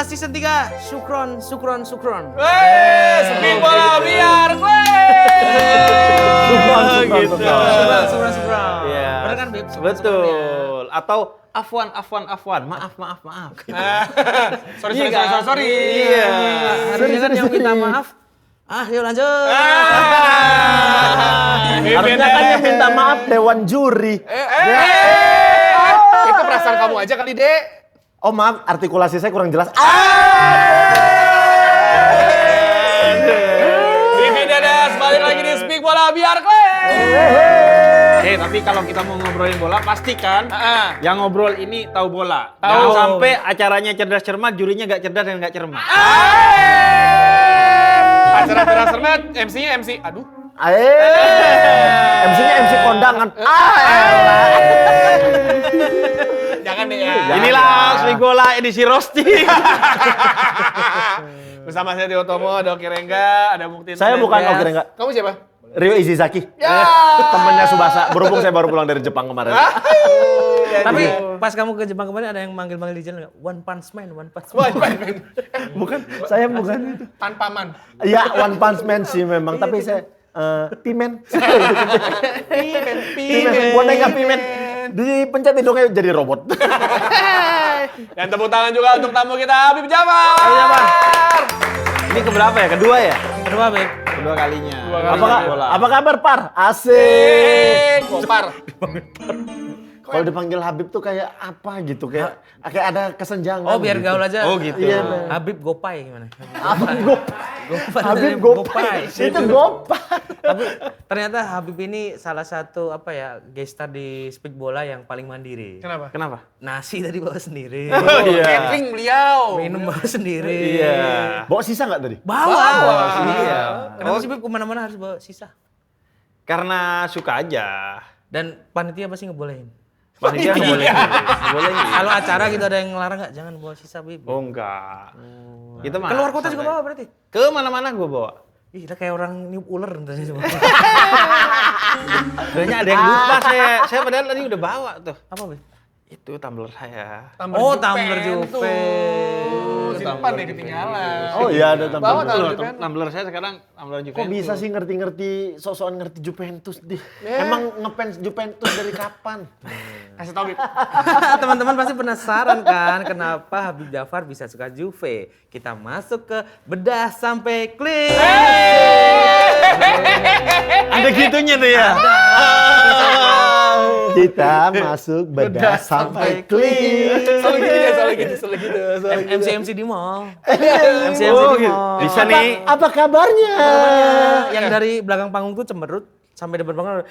season 3. Syukron. Speak bola biar gue. Gitu. Syukron. Iya. Bener kan, Beb? Betul. Atau afwan. Maaf. Sorry. Iya. Harusnya kan yang minta maaf. Yuk lanjut. Harusnya kan yang minta maaf Dewan Juri. Itu perasaan kamu aja kali, Dek. Oh maaf, artikulasi saya kurang jelas. Bibi Dadas balik lagi di Speak Bola biar gue. Tapi kalau kita mau ngobrolin bola, pastikan yang ngobrol ini tahu bola. Tahu. Jangan sampai acaranya cerdas cermat, jurinya nggak cerdas dan nggak cermat. Acara cerdas cermat, MC-nya MC. Aduh. MC-nya MC kondangan. Jangan deh ya. Inilah Speak Bola edisi roasting. Bersama saya Dio Tomo, ada Oki Rengga, ada Mukti. Saya bukan Oki Rengga. Kamu siapa? Rio Izizaki. Temennya Subasa. Berhubung saya baru pulang dari Jepang kemarin. Tapi pas kamu ke Jepang kemarin ada yang manggil-manggil di jalan nggak? One Punch Man. Bukan, saya bukan itu. Tanpa man. Ya, One Punch Man sih memang. Tapi saya Pimen. Boneka Pimen. Dipencet hidungnya jadi robot. Dan tepuk tangan juga untuk tamu kita, Habib Jafar. Ini keberapa ya? Kedua ya? Kedua, Beb. Kedua kalinya. Apa kabar, Par? Asik. Gopar. Kalau dipanggil Habib tuh kayak apa gitu, kayak ada kesenjangan. Oh, biar gitu. gaul aja. Oh, gitu. Iya, Habib Gopai gimana? Habib Gopai. Itu Gopai. Tapi ternyata Habib ini salah satu guest star di Speak Bola yang paling mandiri. Kenapa? Nasi tadi bawa sendiri. Iya. Catering beliau. Minum bawa sendiri. Iya. Bawa sisa nggak tadi? Bawa. Iya. Kenapa sih Beb kemana-mana harus bawa sisa? Karena suka aja. Dan panitia pasti ngebolehin. Panitia nggak boleh. Nggak boleh. Kalau acara gitu ada yang ngelarang nggak? Jangan bawa sisa, Beb. Oh enggak. Kita mah Keluar kota juga santai. bawa berarti? Ke mana-mana gue bawa. Ih, kita kayak orang niup ular ntar semua. Kayaknya ada yang lupa saya padahal tadi udah bawa tuh. Apa, Beb? Itu tumbler saya. Tumbler Juve. Simpan deh ketinggalan. Oh iya, ada Bawa tambahan. tumbler. Tumbler saya sekarang tumbler Juventus. Kok bisa sih ngerti-ngerti, sok-sokan ngerti Juventus deh. Emang ngefans Juventus dari kapan? Kasih tau, Bib. Teman-teman pasti penasaran kan kenapa Habib Jafar bisa suka Juve. Kita masuk ke bedah sampai klik. Ada gitunya tuh ya. Kita masuk bedah sampai klik. Soalnya gitu. MC di mall. MC Oh, di gitu. mall. Bisa nih. Apa kabarnya? Yang dari belakang panggung tuh cemberut sampai depan panggung.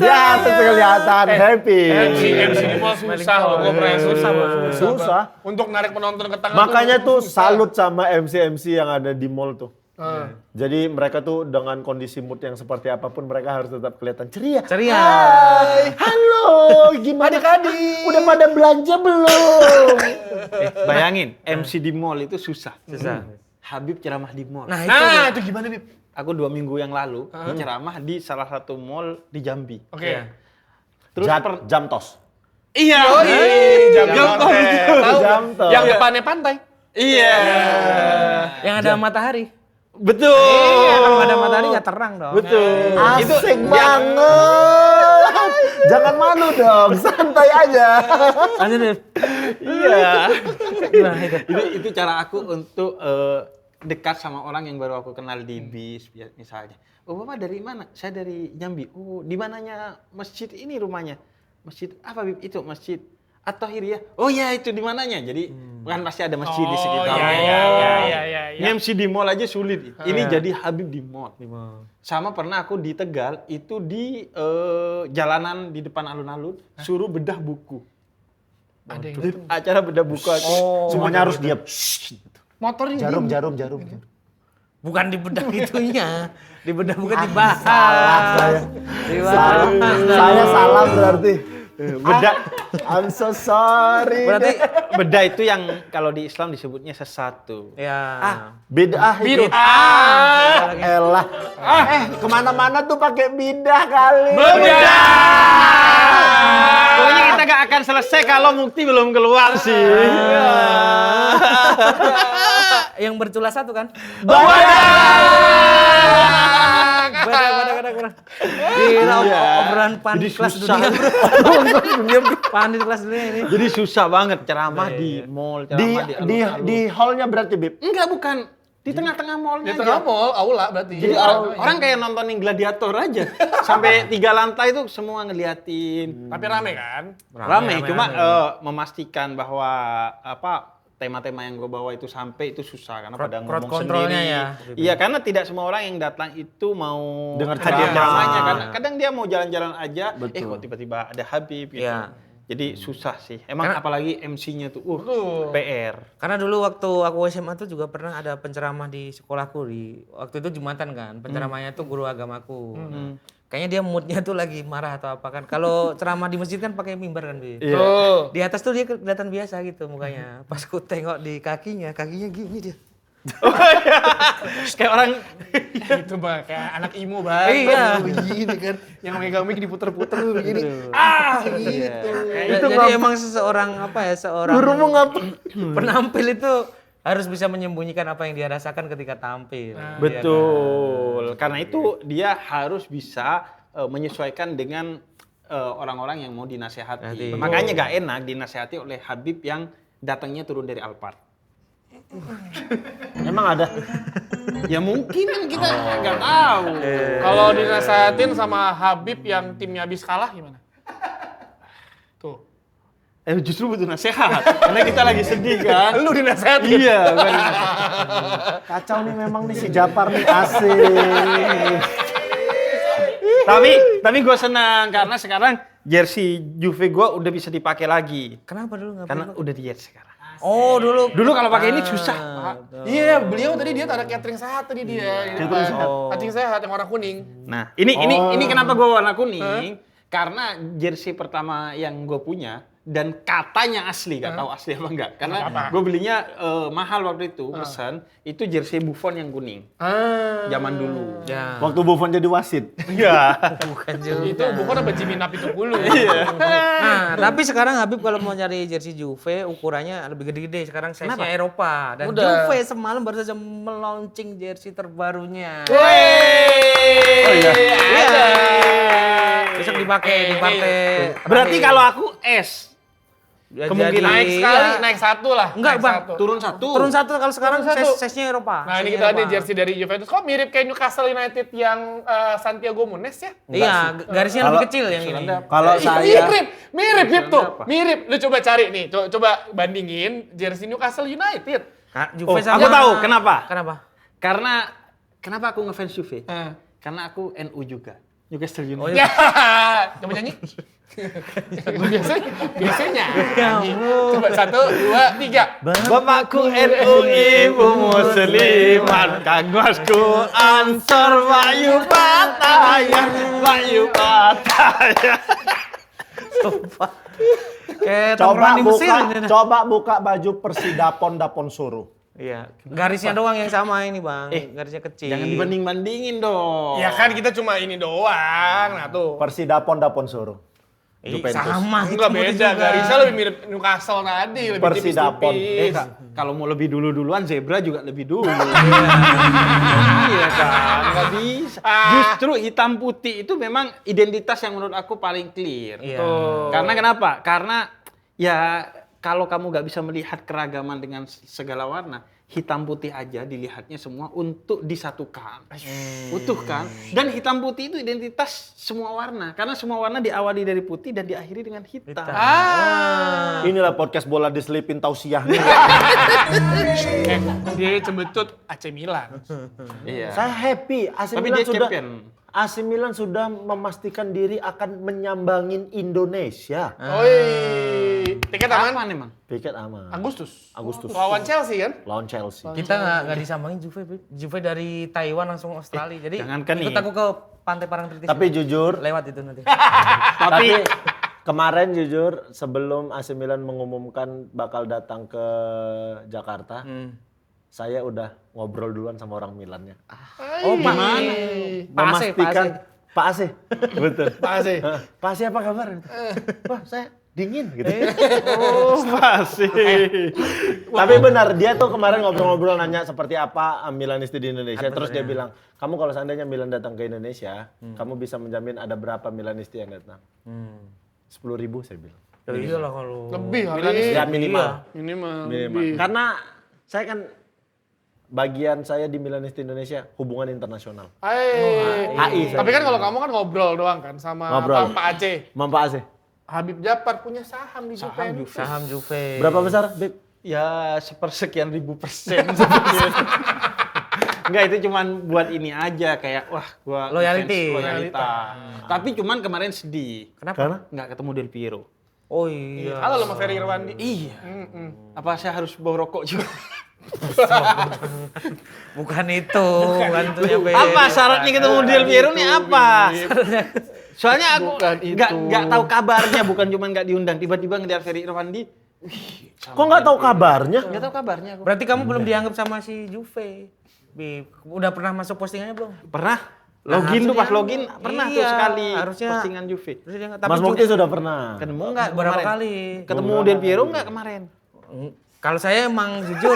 Ya, tentu kelihatan happy. MC di mall susah loh, gue pernah Susah. Untuk narik penonton ke tengah. Makanya tuh salut sama MC yang ada di mall tuh. Jadi mereka tuh dengan kondisi mood yang seperti apapun mereka harus tetap kelihatan ceria. Ceria. Hai, halo, gimana adik? Udah pada belanja belum? Bayangin, MC di mall itu susah. Susah. Habib ceramah di mall. Nah, itu. Itu gimana, Bib? Aku 2 minggu yang lalu ceramah di salah satu mall di Jambi. Oke. Terus Jam tos. iya. Jam tos. Jam tos. Yang depannya pantai. Iya. Yang ada matahari. Betul. Kalau nggak ada matahari nggak terang dong. Betul. Asik banget. Jangan malu dong, santai aja. Lanjut deh. Iya. Gimana itu? itu cara aku untuk dekat sama orang yang baru aku kenal di bis misalnya. Oh, Bapak dari mana? Saya dari Jambi. Oh, di mananya masjid ini rumahnya? Masjid apa, Bib? Itu masjid At-Tahiriyah. Oh ya, itu di mananya. Jadi kan pasti ada masjid di sekitar. Iya. Ini MC di mall aja sulit. Ini jadi Habib di mall. Sama pernah aku di Tegal, itu di jalanan di depan alun-alun, suruh bedah buku. Ada yang Jadi, acara bedah buku aja. Semuanya harus diam. motor ini. Jarum. Bukan di bedah itunya. Di bedah bukan dibahas. Saya salah berarti. Bedah, I'm so sorry. Berarti bedah itu yang kalau di Islam disebutnya sesatu. ya. Bidah itu. Elah. Kemana-mana tuh pakai bidah kali. Bedah. Pokoknya kita gak akan selesai kalau Mukti belum keluar sih. Yang bercula satu kan? Bada. Gila, obrolan panik kelas dunia. Panik kelas dunia ini. Jadi susah banget ceramah di mall, ceramah di alun-alun. Di hallnya berarti, Bib? Enggak, bukan. Di tengah-tengah mallnya Di tengah aja. mall, aula berarti. Jadi orang kayak nontonin gladiator aja. Sampai 3 lantai tuh semua ngeliatin. Tapi rame kan? Rame, cuma memastikan bahwa tema-tema yang gue bawa itu sampai itu susah karena pada crowd ngomong controlnya sendiri. ya. Iya, karena tidak semua orang yang datang itu mau Dengar hadir ceramah. ceramahnya kan. Kadang dia mau jalan-jalan aja, Betul. kok tiba-tiba ada Habib gitu. Iya. Jadi susah sih. Emang apalagi MC-nya tuh PR. Karena dulu waktu aku SMA tuh juga pernah ada penceramah di sekolahku waktu itu Jumatan kan. Penceramahnya tuh guru agamaku. Kayaknya dia moodnya tuh lagi marah atau apa kan. Kalau ceramah di masjid kan pakai mimbar kan, Bi. Iya. Di atas tuh dia kelihatan biasa gitu mukanya. Pas ku tengok di kakinya gini dia. Kayak orang Itu Bang, kayak anak imo banget. Iya. Begini kan. Yang megang mic diputer-puter begini. Gitu. Jadi emang seorang Gurumu ngapa? penampil itu harus bisa menyembunyikan apa yang dia rasakan ketika tampil. betul. Karena itu dia harus bisa menyesuaikan dengan orang-orang yang mau dinasehati. Nanti. Makanya gak enak dinasehati oleh Habib yang datangnya turun dari Alphard. Emang ada? Ya mungkin kan kita nggak tahu. Kalau dinasehatin sama Habib yang timnya habis kalah gimana? Tuh. Justru butuh nasihat. Karena kita lagi sedih kan. Lu dinasehatin. Iya. Kacau nih memang nih si Japar nih asik. Tapi gue senang karena sekarang jersey Juve gue udah bisa dipakai lagi. Kenapa dulu nggak Karena perlu? udah diet sekarang. Oh dulu. Dulu kalau pakai ini susah. Iya, beliau tadi dia ada catering sehat tadi dia. Catering sehat. Catering sehat yang warna kuning. Nah, ini kenapa gue warna kuning? Karena jersey pertama yang gue punya dan katanya asli, gak tahu asli apa enggak. Karena gue belinya mahal waktu itu, pesan itu jersey Buffon yang kuning. Zaman dulu. Ya. Waktu Buffon jadi wasit. Iya. Bukan juga. Itu bukan apa Jimmy Nap itu dulu. Nah, tapi sekarang Habib kalau mau nyari jersey Juve ukurannya lebih gede-gede. Sekarang size-nya Eropa. Dan Udah. Juve semalam baru saja melaunching jersey terbarunya. Oh iya. Iya. Besok dipakai di partai. Berarti kalau aku S. Ya, kemungkinan jadi- Naik sekali, iya. naik satu lah. Enggak, naik Bang. satu. Turun satu. Turun satu kalau sekarang Turun satu. size-nya Eropa. Nah, ini Size-nya kita ada Eropa. jersey dari Juventus. Kok mirip kayak Newcastle United yang Santiago Munes ya? Iya, garisnya lebih kecil yang ini. Kalau saya Mirip itu. Mirip. Lu coba cari nih, coba bandingin jersey Newcastle United. Nah, Oh, Juve sama aku tahu kenapa. Kenapa? Karena kenapa aku ngefans Juve? Eh. Karena aku NU juga. Newcastle United. Oh, iya. Ya, coba nyanyi. biasanya. Nyanyi. Coba 1, 2, 3. Bapakku NU, ibu muslimat, kang bosku Ansor, Bayu Pataya, Bayu Pataya. Kayak tongkrongan di Mesir. coba buka baju Persidapon Suruh. Iya, garisnya doang yang sama ini, Bang. Garisnya kecil. Jangan dibanding-bandingin dong. Ya kan kita cuma ini doang. Nah tuh. Persidapon Suruh. Juventus. Sama. Enggak itu beda, juga. garisnya lebih mirip Newcastle tadi, lebih Persidapon. tipis-tipis. Kalau mau lebih duluan zebra juga lebih dulu. Iya kan, nggak bisa. Justru hitam putih itu memang identitas yang menurut aku paling clear. Iya. Karena kenapa? Karena ya kalau kamu nggak bisa melihat keragaman dengan segala warna, hitam putih aja dilihatnya semua untuk disatukan. Utuh kan? Dan hitam putih itu identitas semua warna. Karena semua warna diawali dari putih dan diakhiri dengan hitam. Inilah podcast bola diselipin tausiah. Dia cembetut AC Milan. Iya. Saya happy. Tapi dia champion. AC Milan sudah memastikan diri akan menyambangin Indonesia. Oi, tiket aman? Kapan emang? Piket aman. Agustus. Agustus. Lawan Chelsea kan? Lawan Chelsea. Kita nggak disambangin Juve, Bib. Juve dari Taiwan langsung Australia. Jadi jangankan ikut nih. aku ke Pantai Parangtritis. Tapi jujur, lewat itu nanti. tapi kemarin jujur sebelum AC Milan mengumumkan bakal datang ke Jakarta, saya udah ngobrol duluan sama orang Milannya. Oh, gimana? Pase. Pak AC. Betul. Pak AC. Pak AC apa kabar? Wah, saya dingin gitu. Oh, masih. Tapi benar, dia tuh kemarin ngobrol-ngobrol nanya seperti apa Milanisti di Indonesia. Terus dia bilang, kamu kalau seandainya Milan datang ke Indonesia, kamu bisa menjamin ada berapa Milanisti yang datang? 10.000 saya bilang. Ya iyalah kalau Lebih kali. Ya minimal. Minimal. Minimal. Lebih. Karena saya kan bagian saya di Milanisti Indonesia hubungan internasional. HI saya. Tapi kan kalau kamu kan ngobrol doang kan sama Ngobrol. Pak Aceh. Mampa AC. Habib Jafar punya saham di Juventus. saham Juve. Berapa besar, Bib? Ya sepersekian ribu persen. Enggak, itu cuman buat ini aja kayak wah gua Loyalty. fans loyalitas. Tapi cuman kemarin sedih. Kenapa? Karena Nggak ketemu Del Piero. Oh iya. Halo sama Ferry Irwandi. Iya. Apa saya harus bawa rokok juga? Bukan itu, bukan itu nyampe. Apa syaratnya ketemu Del Piero nih apa? Soalnya aku Bukan nggak tahu kabarnya, bukan cuma nggak diundang. Tiba-tiba ngeliat Ferry Irwandi, kok nggak tahu kabarnya? nggak tahu kabarnya aku. Berarti kamu belum dianggap sama si Juve. Bib, udah pernah masuk postingannya belum? Pernah login tuh pas harusnya- login pernah tuh iya, sekali harusnya- postingan Juve. Terus dia nggak- Mas Mukti sudah pernah. Ketemu nggak berapa kemarin? kali? Ketemu Del Piero nggak kemarin? Kalau saya emang jujur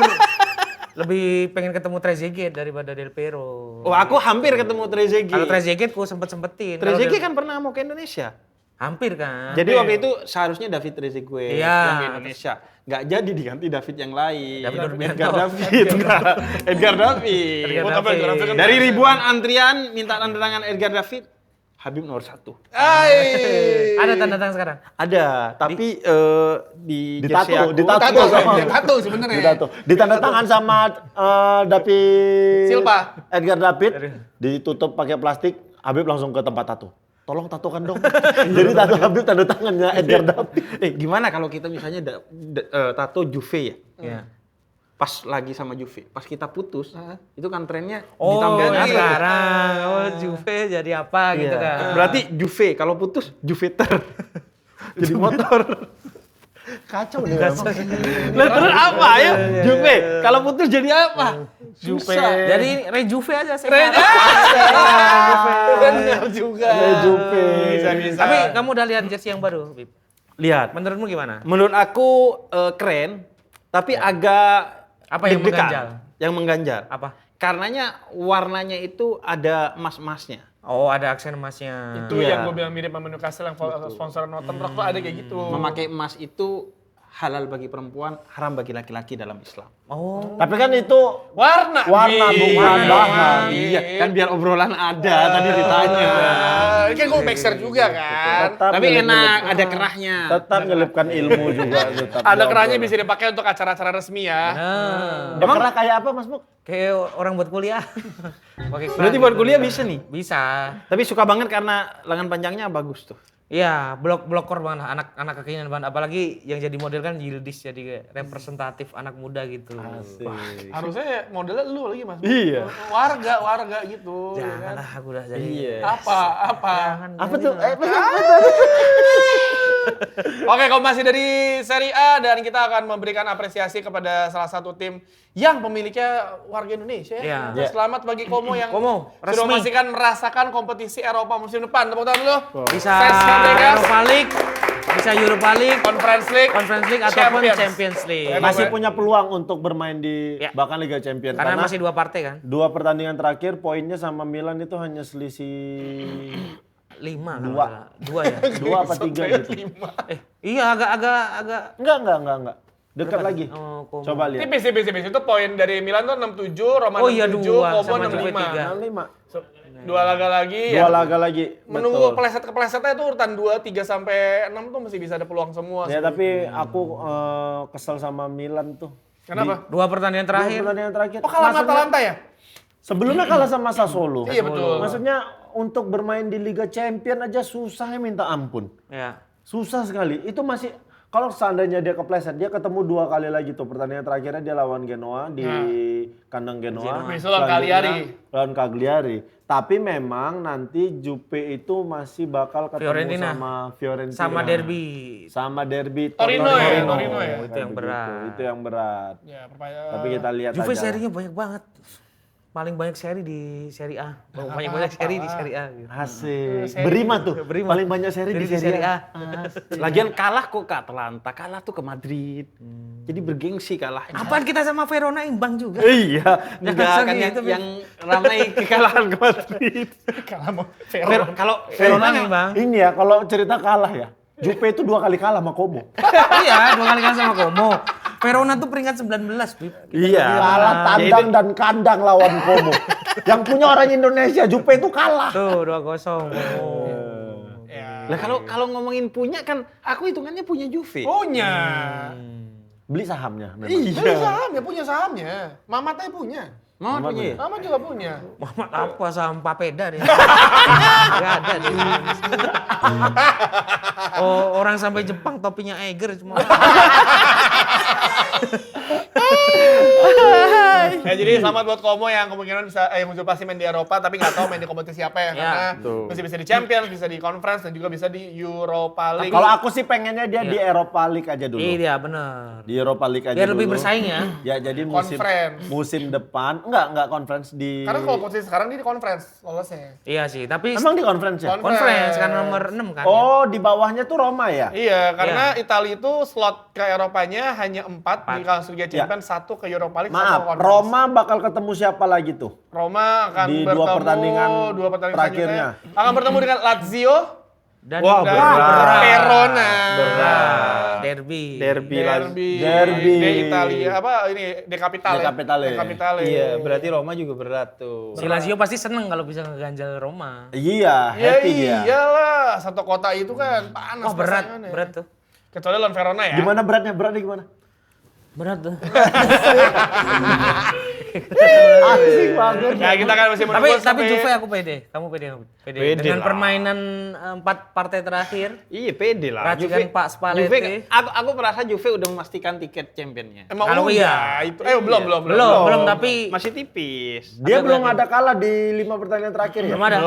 lebih pengen ketemu Trezeguet daripada Del Piero. Oh, aku hampir ketemu Trezeguet. Kalau Trezeguet ku sempet-sempetin. Kalau Trezeguet Del- kan pernah mau ke Indonesia. hampir kan. Jadi waktu itu seharusnya David Trezeguet Iya. yang ke Indonesia. Nggak jadi diganti David yang lain. David Nurbianto. Edgar David. Enggak. Edgar David. Edgar Oh, tapi David. Edgar David kan- Dari ribuan antrian minta tanda tangan Edgar David, Habib nomor 1. Ada tanda tangan sekarang. Ada, tapi di jersey Ditato, aku- ditato Tato, sama. tato sebenarnya. Ditato. Ditanda tangan sama David Silva. Edgar David, ditutup pakai plastik, Habib langsung ke tempat tato. Tolong tatokan dong. Jadi tato Habib tanda tangannya Edgar David. Gimana kalau kita misalnya tato Juve ya? Iya. Pas lagi sama Juve, pas kita putus, itu kan trennya Oh, ditambahin yang apa? sekarang. Oh, Juve jadi apa gitu Iya. kan. Berarti Juve, kalau putus Juveter. Jadi motor. Kacau nih memang. Lah terus apa ya? Juve, kalau putus jadi apa? Juve. Susah. Jadi Rejuve aja saya. Benar juga. Juve. Bisa. Tapi kamu udah lihat jersey yang baru, Bib? Lihat. Menurutmu gimana? Menurut aku keren, tapi agak Apa yang deg-degan. mengganjal? Yang mengganjal. Apa? Karenanya warnanya itu ada emas-emasnya. Oh, ada aksen emasnya. Itu Iya. yang gue bilang mirip sama Newcastle yang sponsor Northern Rock tuh ada kayak gitu. Memakai emas itu halal bagi perempuan, haram bagi laki-laki dalam Islam. Oh. Tapi kan itu Warna, Warna, Bi. bukan bahan. Iya, kan biar obrolan ada tadi ditanya. Kan gue backstreet juga kan. tetap Tapi nyelip-nyelip. enak, ada kerahnya. Tetap nyelipkan ilmu juga. Tetap Ada di kerahnya obrolan. bisa dipakai untuk acara-acara resmi ya. Nah, Berkerah kayak apa Mas Muk? kayak orang buat kuliah. Pakai keran Berarti buat gitu. kuliah bisa nih. Bisa. Tapi suka banget karena lengan panjangnya bagus tuh. Iya, blok-blokor banget anak-anak kekinian banget. Apalagi yang jadi model kan Yildiz, jadi kayak representatif anak muda gitu. Asik. Harusnya modelnya lu lagi Mas. Iya. Warga gitu. ya kan? Janganlah aku udah jadi. Iya. Apa? Jangan Apa jadi tuh? lah. Oke, kalau masih dari Serie A dan kita akan memberikan apresiasi kepada salah satu tim yang pemiliknya warga Indonesia. Iya. Nah, selamat bagi Como yang Como, sudah resmi. memastikan merasakan kompetisi Eropa musim depan. Tepuk tangan dulu. Bisa Ses Fabregas, Europa League, bisa Europa League, Conference League, Conference League ataupun Champions League. Masih punya peluang untuk bermain di Ya. bahkan Liga Champions. Karena masih dua partai kan? 2 pertandingan terakhir poinnya sama Milan itu hanya selisih 5 Dua. Dua ya? 2 apa 3 gitu. Iya agak Enggak. Dekat lagi. Oh, Como. Coba lihat. Tipis itu poin dari Milan tuh 67, Roma Oh iya, 67, dua, Como sama Juve 65. 3. 65. Dua laga lagi 2 ya. laga lagi. Menunggu Betul. kepleset-keplesetnya itu urutan 2, 3 sampai 6 tuh masih bisa ada peluang semua. Ya tapi aku kesel sama Milan tuh. Kenapa? Dua pertandingan Dua terakhir. pertandingan terakhir. Oh, kalah sama Maksudnya- Atalanta ya? Sebelumnya kalah sama Sassuolo. Iya, betul. Maksudnya untuk bermain di Liga Champion aja susahnya minta ampun. Ya. Susah sekali. Itu masih kalau seandainya dia kepleset, dia ketemu 2 kali lagi tuh. Pertandingan terakhirnya dia lawan Genoa di kandang Genoa. Besok lawan Selanjutnya Cagliari. Lawan Cagliari. Tapi memang nanti Juve itu masih bakal ketemu Fiorentina. sama Fiorentina. Sama derby. Sama derby Torino ya, Torino ya. Itu yang berat. Itu yang berat. Ya, pertanyaan. Tapi kita lihat Juve aja. serinya banyak banget. paling banyak seri di Serie A. Paling banyak seri di Serie A. Gitu. Asik. Berima tuh. Paling banyak seri di Serie A. Lagian kalah kok ke Atalanta, kalah tuh ke Madrid. Jadi bergengsi kalahnya. Apaan kita sama Verona imbang juga? Iya, enggak Jangan kan gitu, yang ramai kekalahan ke Madrid. Kalau mau Kalau Verona Verona imbang. Ini ya kalau cerita kalah ya. Juve itu 2 kali kalah sama Como. Iya, 2 kali kan sama Como. Verona tuh peringkat 19, Bib. Iya. Kalah tandang dan kandang lawan Como. Yang punya orang Indonesia, Juve itu kalah. Tuh 2-0 Como. Lah kalau ngomongin punya kan aku hitungannya punya Juve. punya. Beli sahamnya memang. Beli sahamnya, punya sahamnya. Mamatnya punya. Mau punya. Mama juga punya. Muhammad apa sama Papeda dia? Gak ada dia. Oh, orang sampai Jepang topinya Eiger cuma. Ya jadi selamat buat Como yang kemungkinan bisa muncul pasti main di Eropa tapi nggak tahu main di kompetisi apa ya, karena masih bisa di Champions, bisa di Conference dan juga bisa di Europa League. Kalau aku sih pengennya dia di Eropa League aja dulu. Iya benar. Di Eropa League aja Biar dulu. lebih bersaing ya. Ya jadi Conference. musim depan enggak conference di Karena kalau posisi sekarang dia di Conference lolosnya. Iya sih, tapi Emang di conference ya? conference kan nomor 6 kan. Oh, di bawahnya tuh Roma ya? Iya, karena Italia itu slot ke Eropanya hanya 4 di kelas Liga Champions, 1 ke Europa League, 1 ke Maaf, Conference. Roma bakal ketemu siapa lagi tuh? Roma akan Di bertemu dua pertandingan terakhirnya. selanjutnya. Akan bertemu dengan Lazio Dan Wah, dan berat. Verona. derby. Derby. Derby. Di Italia apa ini De Capitale. De Capitale. De Capitale. Iya, berarti Roma juga berat tuh. Si Lazio pasti seneng kalau bisa ngeganjal Roma. Iya, Ya happy dia. iyalah, satu kota itu kan panas. Wah berat, persaingannya. berat tuh. Kecuali lawan Verona ya. Gimana beratnya? Beratnya gimana? Berat tuh. Asik banget. Ya kita kan masih menunggu tapi sampai- Juve aku pede. Kamu pede? Pede Dengan lah. permainan 4 partai terakhir. Iya, pede lah. Racikan Pak Spalletti. Juve, aku merasa Juve udah memastikan tiket championnya. Emang Kalau udah iya. itu. Belum. Belum, tapi Masih tipis. Dia belum ada kalah di 5 pertandingan terakhir ya? belum ada.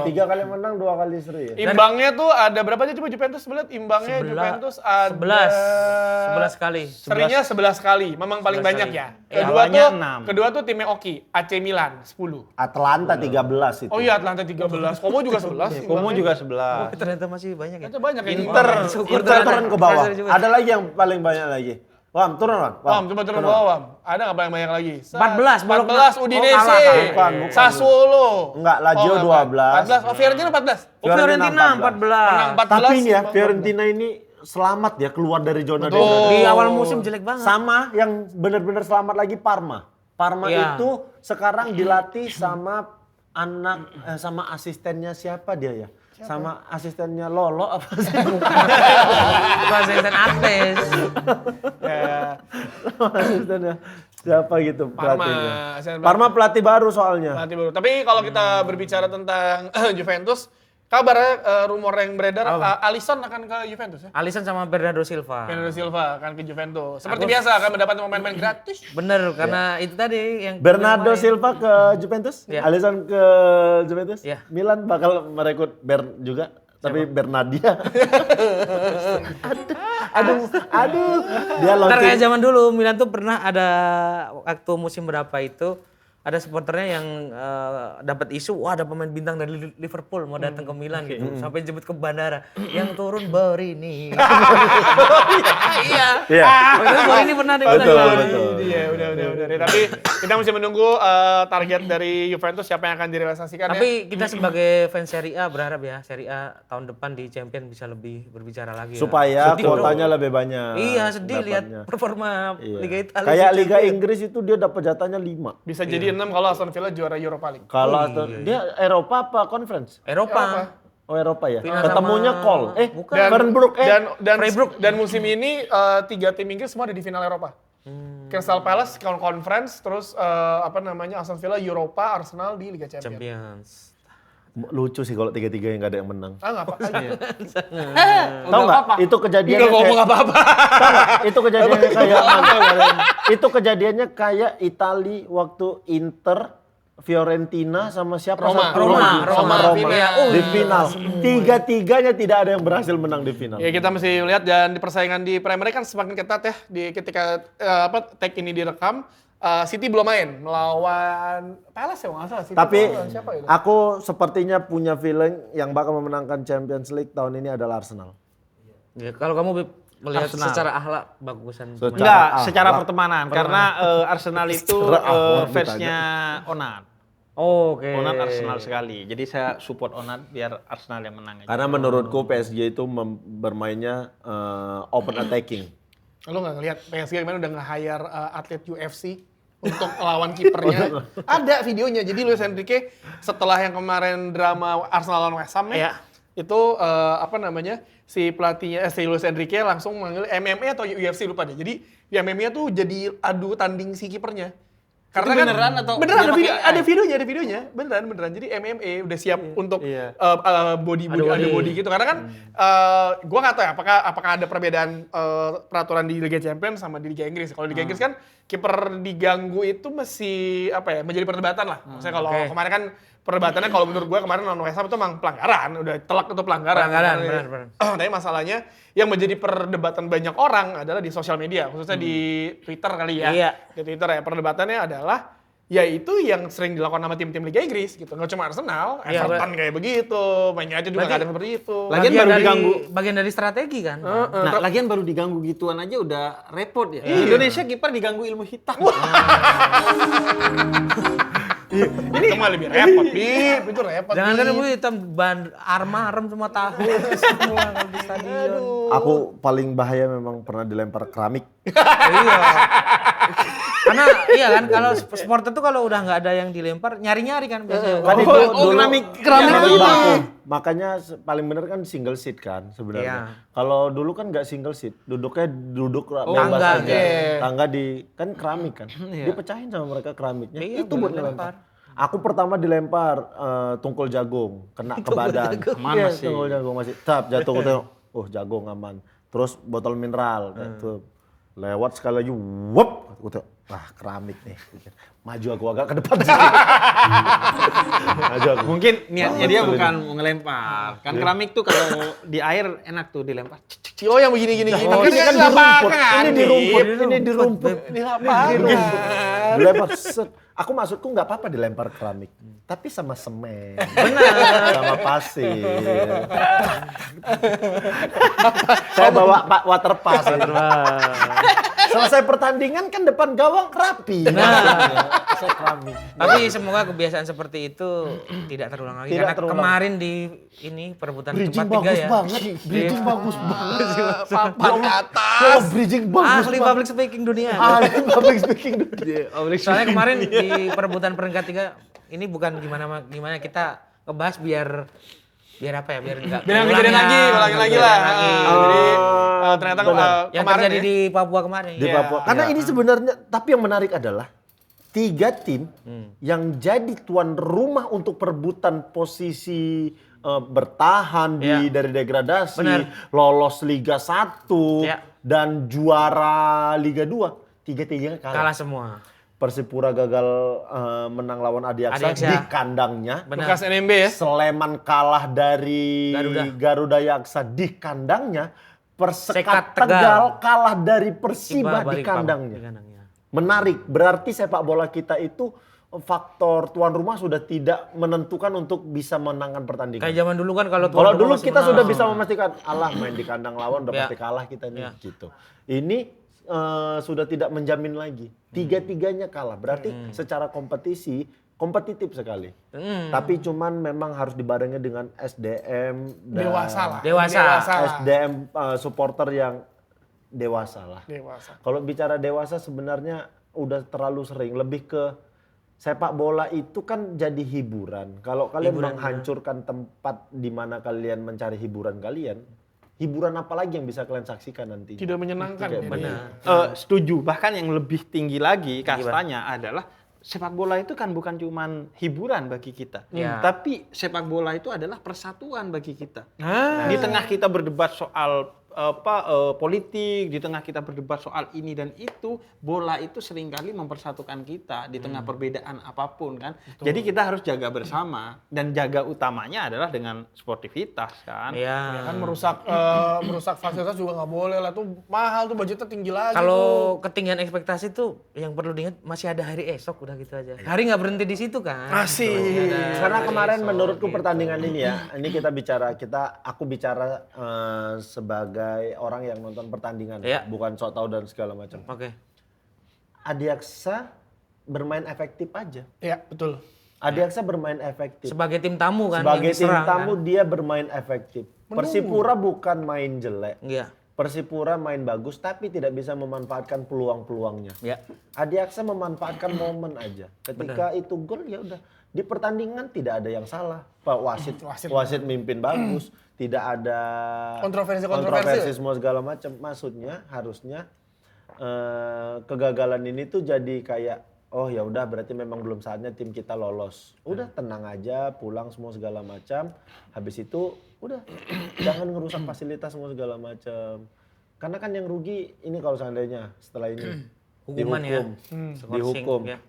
3 kali menang, 2 kali seri ya? Imbangnya tuh ada berapa aja coba Juventus lihat imbangnya Juventus ada 11 kali. Serinya 11 kali, memang paling 11 banyak kali. ya. Iya. Awalnya 6. Kedua tuh timnya Oki, AC Milan 10. Atlanta 13 itu. Oh iya Atlanta 13, Como juga 11. Como imbangnya. juga 11. Ternyata masih banyak ya. Ternyata banyak ya. Inter. Syukur Inter ternyata. turun ke bawah. Juga. Ada lagi yang paling banyak lagi. Wam, turun Wam. Wam, coba turun bawah Wam. Ada nggak paling banyak lagi? 14, baru 14 kena- Udinese. oh, kalah. Bukan. Sassuolo. Enggak, Lazio 12. 14. Oh Fiorentina 14. Oh, Fiorentina 14. Menang 14. Tapi ini ya, imbang Fiorentina ini selamat ya keluar dari zona Betul. degradasi. Di awal musim jelek banget. Sama yang benar-benar selamat lagi Parma. Parma Iya. itu sekarang dilatih sama sama asistennya siapa dia ya? Sama asistennya Lolo apa sih? Bukan asisten artis. Asistennya siapa gitu Parma, pelatihnya? asisten Parma pelatih baru soalnya. Pelatih baru. Tapi kalau kita berbicara tentang Juventus, kabarnya rumor yang beredar Alisson akan ke Juventus ya. Alisson sama Bernardo Silva. Bernardo Silva akan ke Juventus. Seperti biasa akan mendapatkan pemain-pemain gratis. Bener, karena itu tadi yang Bernardo kemarin. Silva ke Juventus, Iya. Alisson ke Juventus, Iya. Milan bakal merekrut Bern juga, tapi Bernadia. aduh, dia Ntar kayak launching. zaman dulu Milan tuh pernah ada waktu musim berapa itu ada supporternya yang dapat isu, wah ada pemain bintang dari Liverpool mau datang ke Milan gitu, sampai jemput ke bandara, yang turun Borini. Iya. Iya. Waktu itu Borini pernah di Betul, Milan. betul. Iya, udah. Tapi kita masih menunggu target dari Juventus siapa yang akan direalisasikan ya. Tapi kita sebagai fans Serie A berharap ya Serie A tahun depan di Champions bisa lebih berbicara lagi ya. Supaya Sedih, kuotanya bro. lebih banyak. Iya sedih lihat dapatnya. performa Iya. Liga Italia. Kayak di Liga Champions. Inggris itu dia dapat jatahnya 5. Bisa jadi 6 kalau Aston Villa juara Europa League. Kalau iya. dia Eropa apa conference? Eropa. Oh Eropa ya. Final Ketemunya sama- Col. Bukan. Feyenoord Dan musim ini 3 tim Inggris semua ada di final Eropa. Crystal Palace conference, terus Aston Villa Europa, Arsenal di Liga Champions. Champions. Lucu sih kalau 3-3 yang nggak ada yang menang. Nggak apa-apa. Tahu nggak? Itu kejadiannya Nggak ngomong apa-apa. Tahu nggak? Itu kejadiannya kayak itu kejadiannya kayak Itali waktu Inter Fiorentina sama siapa? Roma. Satu lagi. Roma, Sama final. di final. Tiga-tiganya tidak ada yang berhasil menang di final. Ya kita mesti lihat dan di persaingan di Premier League kan semakin ketat ya di ketika tag ini direkam. City belum main melawan Palace ya nggak salah. City Tapi melawan siapa itu? aku sepertinya punya feeling yang bakal memenangkan Champions League tahun ini adalah Arsenal. Ya, kalau kamu melihat Arsenal. secara akhlak bagusan Secara- Enggak, Ah, secara lah. pertemanan. Karena Arsenal itu Secara akhlak fansnya Onat. Oke. Onat Arsenal sekali. Jadi saya support Onat biar Arsenal yang menang aja. Karena menurutku PSG itu bermainnya open attacking. Lo nggak ngelihat PSG kemarin udah nge-hire atlet UFC untuk lawan kipernya. Ada videonya. Jadi Luis Enrique setelah yang kemarin drama Arsenal lawan West Ham nih, Iya. itu si pelatihnya si Luis Enrique langsung manggil MMA atau UFC lupa deh. Jadi di MMA tuh jadi adu tanding si kipernya. Karena Itu beneran atau beneran dia pakai ada videonya, beneran. Jadi MMA udah siap untuk Iya. body Adu adu body. body gitu. Karena kan gua nggak tahu ya apakah ada perbedaan peraturan di Liga Champions sama di Liga Inggris. Kalau di Liga Inggris kan kiper diganggu itu masih menjadi perdebatan lah. Maksudnya kalau Oke. kemarin kan perdebatannya kalau menurut gua kemarin lawan West Ham itu emang pelanggaran, udah telak itu pelanggaran. Benar. Tapi masalahnya yang menjadi perdebatan banyak orang adalah di sosial media, khususnya di Twitter kali ya. Iya. Di Twitter ya perdebatannya adalah yaitu yang sering dilakukan sama tim-tim Liga Inggris gitu. Nggak cuma Arsenal, Iya, Everton kayak begitu, Man United juga Berarti- kadang seperti itu. Lagian baru diganggu. Bagian dari strategi kan. Nah, lagian baru diganggu gituan aja udah repot ya. Indonesia kiper diganggu ilmu hitam. Ini cuma lebih repot, Bib. Itu repot. Jangan kan Bib. ibu hitam arem semua tahu semua kalau di stadion. Aku paling bahaya memang pernah dilempar keramik. Iya. Karena iya kan kalau supporter tuh kalau udah nggak ada yang dilempar nyari-nyari kan biasanya. Kan itu dulu keramik keramik itu. bangku. Makanya paling bener kan single seat kan sebenarnya. Iya. Kalau dulu kan nggak single seat, duduk bebas tangga, aja. iya. Tangga di kan keramik kan. Dipecahin sama mereka keramiknya. Iya, Itu buat dilempar. Aku pertama dilempar tungkul jagung, kena ke badan. Aman Iya, masih. tungkul jagung masih. Tap jatuh ke tengok. Oh, jagung aman. Terus botol mineral. Tuh. Lewat sekali lagi, wup, aku tengok, wah keramik nih. Maju aku agak ke depan sih. Maju aku. Mungkin niatnya dia bukan mau ngelempar. Kan keramik tuh kalau di air enak tuh dilempar. Oh yang begini-gini. Oh, ini kan di rumput. Ini di rumput. Ini di rumput. Di lapangan. Dilempar set. Aku maksudku nggak apa-apa dilempar keramik, tapi sama semen. Benar. Sama pasir. Saya bawa Pak water pass. Selesai pertandingan kan depan gawang rapi. Saya keramik. Tapi semoga kebiasaan seperti itu tidak terulang lagi. Tidak Karena terulang. kemarin di ini perebutan Bridging tempat 3 bagus ya. banget. Bridging bagus banget. Papan Ya atas. bridging bagus Ahli banget. public speaking dunia. Ahli public speaking. Soalnya kemarin di perebutan peringkat 3 ini bukan gimana kita ngebahas biar apa ya biar enggak Biar nggak kejadian lagi, ulangin lagi lah. Jadi ternyata benar. yang kemarin terjadi ya. di Papua kemarin. Di Iya. Papua. Karena ini sebenarnya, tapi yang menarik adalah 3 tim yang jadi tuan rumah untuk perebutan posisi bertahan dari degradasi, Benar. lolos Liga 1 Iya. dan juara Liga 2, 3-3 Kalah semua. Persipura gagal menang lawan Adiaksa Adiaksa. di kandangnya. Benar. Bekas NMB ya. Sleman kalah dari Garuda Yaksa di kandangnya. Persekat Sekat Tegal Tegal kalah dari Persiba di Balik kandangnya. di kandangnya. Menarik, berarti sepak bola kita itu faktor tuan rumah sudah tidak menentukan untuk bisa menangkan pertandingan. Kayak zaman dulu kan kalau tuan Kalau rumah dulu masih kita menang. sudah bisa memastikan, alah main di kandang lawan udah Ya. pasti kalah kita nih Ya. gitu. Ini sudah tidak menjamin lagi. 3-3-nya kalah. Berarti secara kompetitif sekali. Tapi cuman memang harus dibarengi dengan SDM dan Dewasa lah. Dewasa. SDM supporter yang dewasa lah. Dewasa. Kalau bicara dewasa sebenarnya udah terlalu sering. Lebih ke sepak bola itu kan jadi hiburan. Kalau kalian menghancurkan tempat di mana kalian mencari hiburan kalian, hiburan apa lagi yang bisa kalian saksikan nanti? Tidak menyenangkan. Kayak ya. Benar. Setuju. Bahkan yang lebih tinggi lagi kastanya adalah sepak bola itu kan bukan cuman hiburan bagi kita. Ya. Tapi sepak bola itu adalah persatuan bagi kita. Nah. Di tengah kita berdebat soal politik, di tengah kita berdebat soal ini dan itu, bola itu seringkali mempersatukan kita di tengah perbedaan apapun kan. Betul. Jadi kita harus jaga bersama dan jaga utamanya adalah dengan sportivitas kan. Iya. Ya kan merusak fasilitas juga nggak boleh lah, tuh mahal tuh, budgetnya tinggi lagi. Kalau ketinggian ekspektasi tuh yang perlu diingat masih ada hari esok, udah gitu aja. Hari nggak berhenti di situ kan. Masih. Karena kemarin menurutku pertandingan ini ya, ini aku bicara sebagai orang yang nonton pertandingan, bukan sok tahu dan segala macam. Oke. Adiaksa bermain efektif aja. Iya, betul. Adiaksa bermain efektif. Sebagai tim tamu kan. Sebagai yang tim diserang, tamu kan? dia bermain efektif. Persipura bukan main jelek. Iya. Persipura main bagus tapi tidak bisa memanfaatkan peluang-peluangnya. Ya. Adiaksa memanfaatkan momen aja. Ketika itu gol ya udah. Di pertandingan tidak ada yang salah. Pak wasit mimpin bagus, tidak ada kontroversi semua segala macam. Maksudnya harusnya kegagalan ini tuh jadi kayak oh ya udah berarti memang belum saatnya tim kita lolos. Udah tenang aja, pulang semua segala macam. Habis itu udah jangan ngerusak fasilitas semua segala macam. Karena kan yang rugi ini kalau seandainya setelah ini Hukuman dihukum. Ya.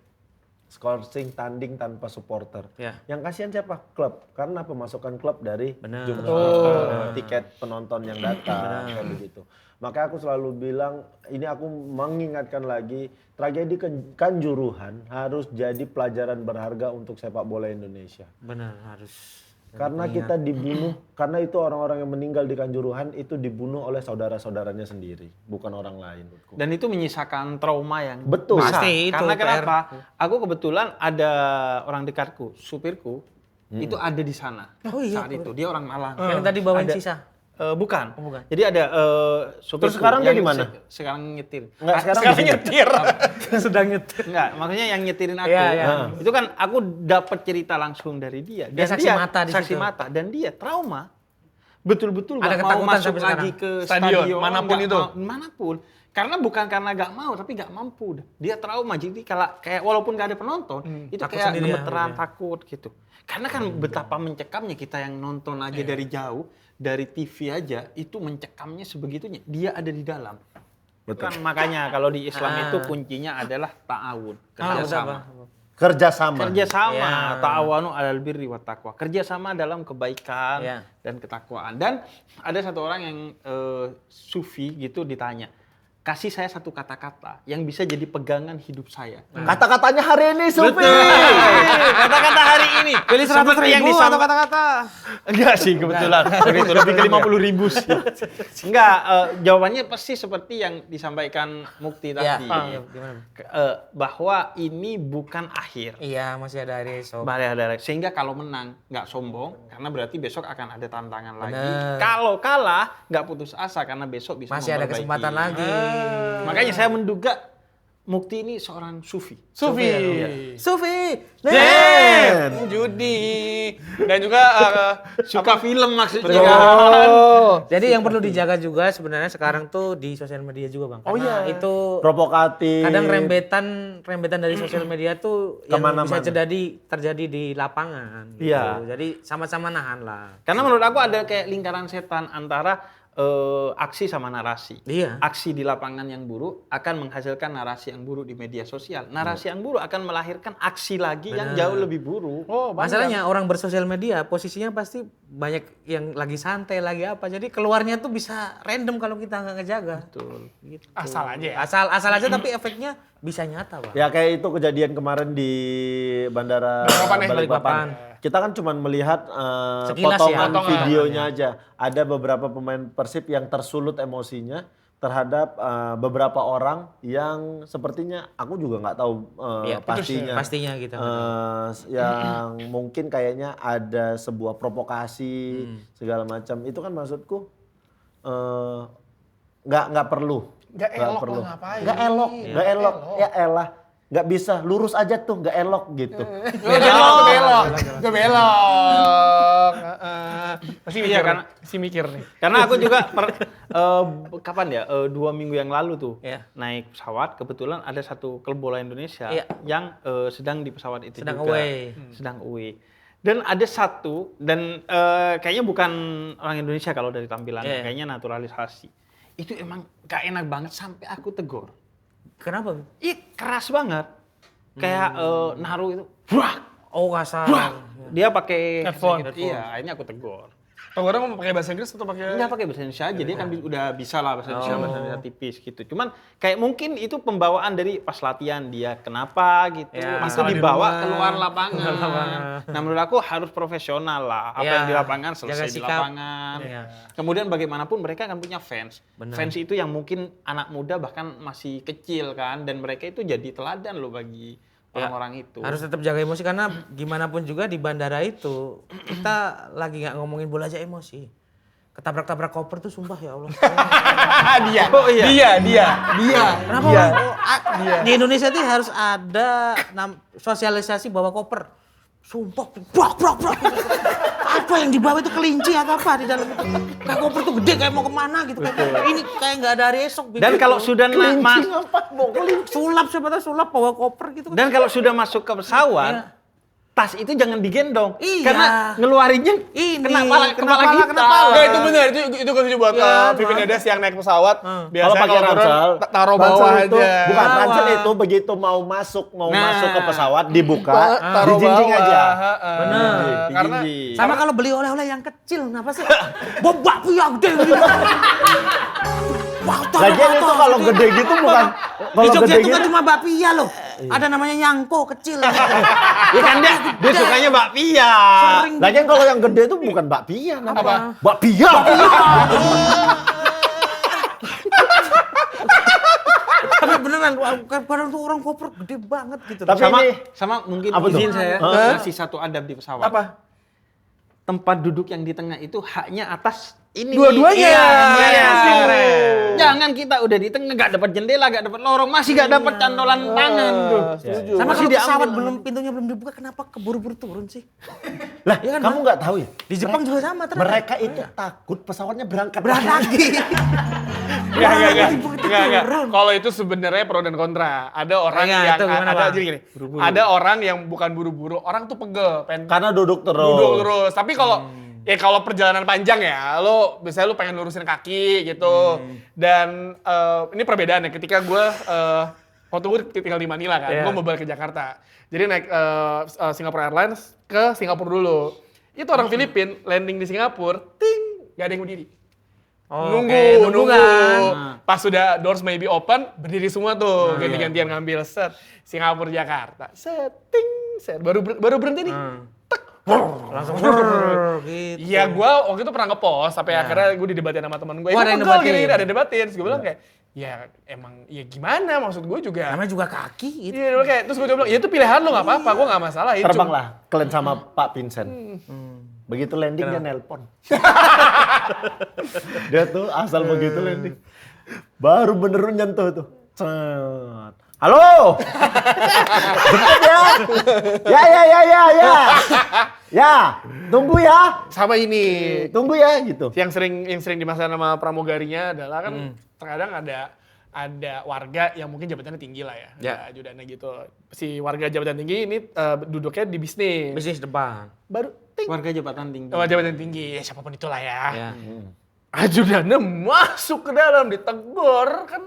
Scoring tanding tanpa supporter. Ya. Yang kasihan siapa? Klub. Karena pemasukan klub dari jumlah tiket penonton yang datang kayak begitu. Maka aku selalu bilang, ini aku mengingatkan lagi, tragedi Kanjuruhan harus jadi pelajaran berharga untuk sepak bola Indonesia. Benar, harus. Karena kita dibunuh, karena itu orang-orang yang meninggal di Kanjuruhan itu dibunuh oleh saudara-saudaranya sendiri, bukan orang lain. Dan itu menyisakan trauma yang betul. besar. Pasti itu, Karena PR. kenapa? Aku kebetulan ada orang dekatku, supirku, itu ada di sana. Oh iya, saat itu dia orang Malang. Yang tadi bawain Ada- sisa. Bukan. Oh, bukan. Jadi ada supirku. Terus sekarang dia yang di mana? Sekarang nyetir. Enggak, sekarang nyetir. Sedang nyetir. Enggak, maksudnya yang nyetirin aku. Iya, iya. Itu kan aku dapat cerita langsung dari dia. Dia saksi mata di saksi situ. mata dan dia trauma. Betul-betul Ada nggak mau ketakutan masuk sampai lagi sekarang. ke Stadion, stadion manapun nggak itu. Manapun. Karena bukan karena nggak mau, tapi nggak mampu. Dia trauma. Jadi kalau kayak walaupun nggak ada penonton, itu Takut kayak sendiri ya, gemeteran, iya. takut gitu. Karena kan betapa mencekamnya kita yang nonton aja dari jauh, dari TV aja, itu mencekamnya sebegitunya. Dia ada di dalam. Betul. Kan makanya kalau di Islam itu kuncinya adalah ta'awun, kerjasama. kerjasama. Kerjasama, Ya. ta'awanu 'alal birri wat taqwa. Kerjasama dalam kebaikan Ya. dan ketakwaan. Dan ada satu orang yang sufi gitu ditanya, kasih saya satu kata-kata yang bisa jadi pegangan hidup saya. Kata-katanya hari ini Sufi. Kata-kata hari ini. Pilih 100.000 atau kata-kata? Enggak sih kebetulan. Itu lebih ke 50.000 sih. Enggak, jawabannya pasti seperti yang disampaikan Mukti Iya. tadi. Gimana? Bahwa ini bukan akhir. Iya, masih ada hari esok. Sehingga kalau menang nggak sombong karena berarti besok akan ada tantangan lagi. Bener. Kalau kalah nggak putus asa karena besok bisa Masih ada memperbaiki. kesempatan lagi. Makanya saya menduga Mukti ini seorang sufi. Sufi. Sufi. Den. Judi. Dan juga Suka film maksudnya. Oh. Jadi yang perlu dijaga juga sebenarnya sekarang tuh di sosial media juga, Bang. Oh Karena iya. itu Provokatif. kadang rembetan dari sosial media tuh yang Kemana-mana. bisa terjadi di lapangan. Gitu. Iya. Jadi sama-sama nahan lah. Karena menurut aku ada kayak lingkaran setan antara aksi sama narasi. Iya. Aksi di lapangan yang buruk akan menghasilkan narasi yang buruk di media sosial. Narasi yang buruk akan melahirkan aksi lagi yang jauh lebih buruk. Oh, Masalahnya orang bersosial media posisinya pasti banyak yang lagi santai, lagi apa. Jadi keluarnya tuh bisa random kalau kita nggak ngejaga. Betul. Gitu. asal aja ya. Asal aja tapi efeknya bisa nyata, Bang. Ya kayak itu kejadian kemarin di Bandara Balikpapan. Balikpapan. Kita kan cuma melihat Sekilas potongan ya. videonya aja. Ada beberapa pemain Persib yang tersulut emosinya terhadap beberapa orang yang sepertinya aku juga nggak tahu Iya, pastinya gitu. Yang mungkin kayaknya ada sebuah provokasi segala macam. Itu kan maksudku nggak perlu. Nggak elok lah, ngapain? Nggak elok. Ya elah. Nggak bisa, lurus aja tuh, nggak elok gitu. Gak belok. Masih mikir, Iya, karena- masih mikir nih. Karena aku juga kapan ya 2 minggu yang lalu tuh Iya. naik pesawat, kebetulan ada satu klub bola Indonesia Iya. yang sedang di pesawat itu Sedang juga. away. Sedang away. Dan ada satu, dan kayaknya bukan orang Indonesia kalau dari tampilannya, kayaknya naturalisasi. Itu emang gak enak banget sampai aku tegur. Kenapa? Bib? Ih, keras banget. Kayak naruh itu, brak, Oh kasar. brak. Dia pakai Headphone. Iya, akhirnya aku tegur. Orang mau pakai bahasa Inggris atau pakai? Enggak pakai bahasa Indonesia aja, dia kan udah bisa lah bahasa Indonesia tipis gitu. Cuman kayak mungkin itu pembawaan dari pas latihan dia kenapa gitu. Ya. Itu Masalah di dibawa rumah. keluar lapangan. Nah menurut aku harus profesional lah. Apa Ya. yang di lapangan Jaga selesai di sikap. lapangan. Ya. Kemudian bagaimanapun mereka akan punya fans. Benar. Fans itu yang mungkin anak muda bahkan masih kecil kan. Dan mereka itu jadi teladan loh bagi orang-orang itu. Harus tetap jaga emosi karena gimana pun juga di bandara itu kita lagi nggak ngomongin bola aja emosi. Ketabrak-tabrak koper tuh sumpah ya Allah. Dia. Oh, iya. Dia. Kenapa orang di Indonesia tuh harus ada sosialisasi bawa koper. Sumpah, brak. Apa yang dibawa itu kelinci atau apa di dalam itu? Kayak koper tuh gede kayak mau kemana gitu. Ini kayak nggak ada hari esok. Dan kalau sudah sulap siapa tahu sulap bawa koper gitu. Dan kalau sudah masuk ke pesawat, tas itu jangan digendong. Iya. Karena ngeluarinnya Ini, kena kepala kita. kena pala. Nggak, itu benar, itu gue setuju buat Iya, Vivi Nedes yang naik pesawat. Kalau Biasanya pakai turun, ransel, taruh ransel bawah itu, aja. bukan Bawah. ransel itu begitu mau masuk ke pesawat dibuka, Taruh dijinjing bawah. aja. Benar. Karena Sama kalau beli oleh-oleh yang kecil, kenapa sih? Bobak yang gede gitu. Lagian itu kalau gede gitu bukan, Di kalau Jogja gede itu kan gitu, cuma bakpia loh. Ada namanya nyangko kecil. Ya kan dia sukanya bakpia. Sering. lagian kalau yang gede itu bukan bakpia namanya. Apa? Bakpia. Tapi beneran, kadang tuh orang koper gede banget gitu. Tapi Sama, ini sama mungkin Apa tuh? izin saya Hah? kasih satu adab di pesawat. apa? Tempat duduk yang di tengah itu haknya atas ini. Dua-duanya. Iya. Keren. Jangan kita udah di tengah gak dapat jendela, gak dapat lorong, masih gak dapat cantolan tangan tuh. Setuju. Sama Masih kalau pesawat diambil. pintunya belum dibuka, kenapa keburu-buru turun sih? lah, Iya kan, kamu nggak tahu ya? Di Jepang juga sama ternyata. Mereka itu takut pesawatnya berangkat lagi. Enggak. Kalau itu sebenarnya pro dan kontra. Ada orang Iya, yang itu gimana, ada Bang? jadi gini. Ada orang yang bukan buru-buru, orang tuh pegel, pengen karena duduk terus. duduk terus. Tapi kalau ya kalau perjalanan panjang ya, biasanya lu pengen lurusin kaki gitu. Dan ini perbedaannya ketika gue waktu gue tinggal di Manila kan, Iya. gue mau balik ke Jakarta. Jadi naik Singapore Airlines ke Singapura dulu. Itu orang Filipin landing di Singapura, ting, gak ada yang berdiri. Nunggu kan. Pas sudah doors may be open, berdiri semua tuh, ganti-gantian ngambil set. Singapura Jakarta, setting, set. Baru berhenti nih. Langsung gitu. Iya, gue waktu itu pernah nge-post, sampai akhirnya gue didebatin sama temen gue. Oh, ada yang Pegel debatin? gini, ada yang debatin. Terus gue bilang kayak, ya emang, ya gimana maksud gue juga. Namanya juga kaki gitu. Iya, dulu kayak, terus gue bilang, ya itu pilihan lo gak apa-apa, gue gak masalah. Ya, Terbanglah kalian sama Pak Vincent. Begitu landing dia nelpon. Dia tuh asal begitu landing. Baru beneran nyentuh tuh. Cet. Halo. Jemput ya. Ya. Ya, tunggu ya. Sama ini, Tunggu ya gitu. yang sering dimasalah sama pramugarinya adalah kan terkadang ada warga yang mungkin jabatannya tinggi lah ya, Ya. ajudannya gitu. Si warga jabatan tinggi ini duduknya di bisnis. Bisnis depan. Baru ting, Warga jabatan tinggi. jabatan tinggi, ya siapapun itulah ya. Ya. Ajudannya masuk ke dalam, ditegur kan.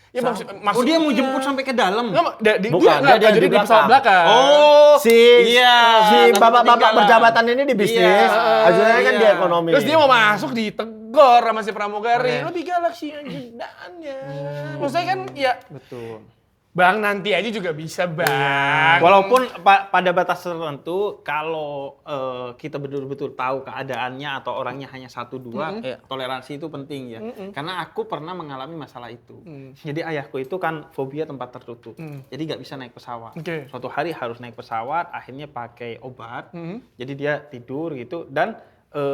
Ya Oh dia mau jemput sampai ke dalam? Enggak, Bukan, dia di di pesawat belakang. Oh, Si iya, bapak-bapak ketinggalan. berjabatan ini di bisnis. Ajudannya kan di ekonomi. Terus dia mau masuk ditegur sama si pramugari. Lebih galak sih ajudannya. Maksudnya kan ya, betul. Bang nanti aja juga bisa bang. Walaupun pada batas tertentu, kalau kita betul-betul tahu keadaannya atau orangnya hanya 1-2, toleransi itu penting ya. Karena aku pernah mengalami masalah itu. Jadi ayahku itu kan fobia tempat tertutup. Jadi nggak bisa naik pesawat. Oke. Suatu hari harus naik pesawat, akhirnya pakai obat. Jadi dia tidur gitu dan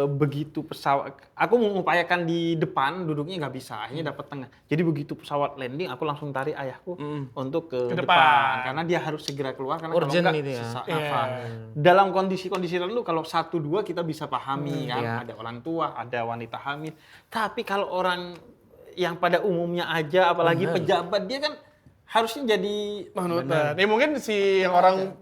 begitu pesawat, aku mengupayakan di depan duduknya nggak bisa, akhirnya dapat tengah. Jadi begitu pesawat landing, aku langsung tarik ayahku untuk ke Ke depan. depan. Karena dia harus segera keluar karena Urgent kalau itu enggak ya. sesak Iya. nafas. Dalam kondisi-kondisi tertentu kalau 1-2 kita bisa pahami kan, Iya. ada orang tua, ada wanita hamil. Tapi kalau orang yang pada umumnya aja, apalagi pejabat, dia kan harusnya jadi Manutan. Ya mungkin si yang orang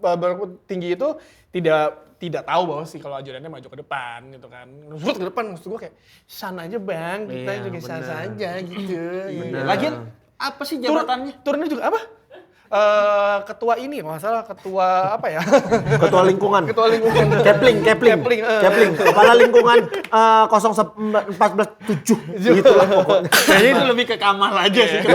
tinggi itu tidak tidak tahu bahwa sih kalau ajudannya maju ke depan gitu kan. Nusut ke depan maksud gue kayak sana aja bang, kita Iya, juga sana aja gitu. Bener. Lagian apa sih jabatannya? Turunnya juga apa? Ketua ini, kalau nggak salah ketua apa ya? Ketua lingkungan. Ketua lingkungan. Kepling. Kepala lingkungan 0147 gitulah pokoknya. Kayaknya itu lebih ke Kamal aja sih.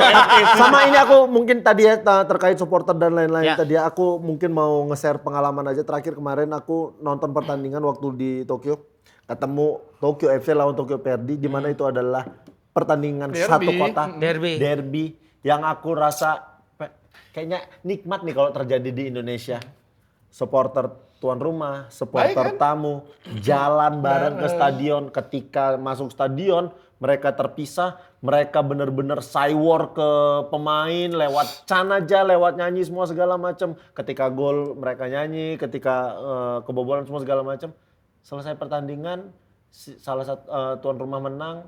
Sama ini aku mungkin tadi ya terkait supporter dan lain-lain Ya. tadi ya, aku mungkin mau nge-share pengalaman aja. Terakhir kemarin aku nonton pertandingan waktu di Tokyo, ketemu Tokyo FC lawan Tokyo Verdy, di mana itu adalah pertandingan Derby. satu kota, Derby. yang aku rasa kayaknya nikmat nih kalau terjadi di Indonesia. Supporter tuan rumah, supporter tamu, jalan bareng ke stadion. Ketika masuk stadion, mereka terpisah, mereka bener-bener cywar ke pemain, lewat can aja, lewat nyanyi semua segala macam. Ketika gol mereka nyanyi, ketika kebobolan semua segala macam. Selesai pertandingan, salah satu tuan rumah menang.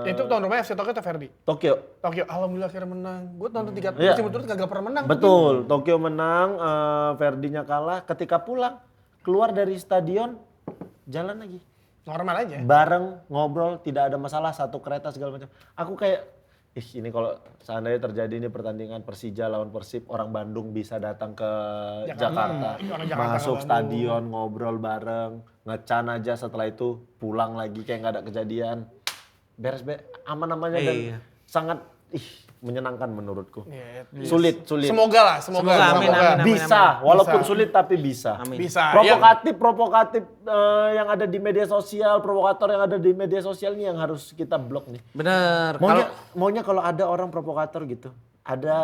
Itu tahun rumah FC Tokyo atau Verdy? Tokyo. Tokyo, alhamdulillah akhirnya menang. Gue nonton 3 Iya. musim berturut kagak pernah menang. Betul, Tokyo menang, Verdy-nya kalah. Ketika pulang, keluar dari stadion, jalan lagi. Normal aja. Bareng, ngobrol, tidak ada masalah, satu kereta segala macam. Aku kayak, ini kalau seandainya terjadi ini pertandingan Persija lawan Persib, orang Bandung bisa datang ke Jakarta, Orang Jakarta masuk ke Bandung. stadion, ngobrol bareng, ngecan aja, setelah itu pulang lagi kayak nggak ada kejadian. Beres, aman-amannya dan Iya. sangat menyenangkan menurutku. Iya. Sulit. Semoga lah, semoga. Amin, amin. Bisa, walaupun Bisa. sulit tapi bisa. Amin. Bisa. Provokatif yang ada di media sosial, provokator yang ada di media sosial ini yang harus kita blok nih. Bener. Maunya kalau ada orang provokator gitu, ada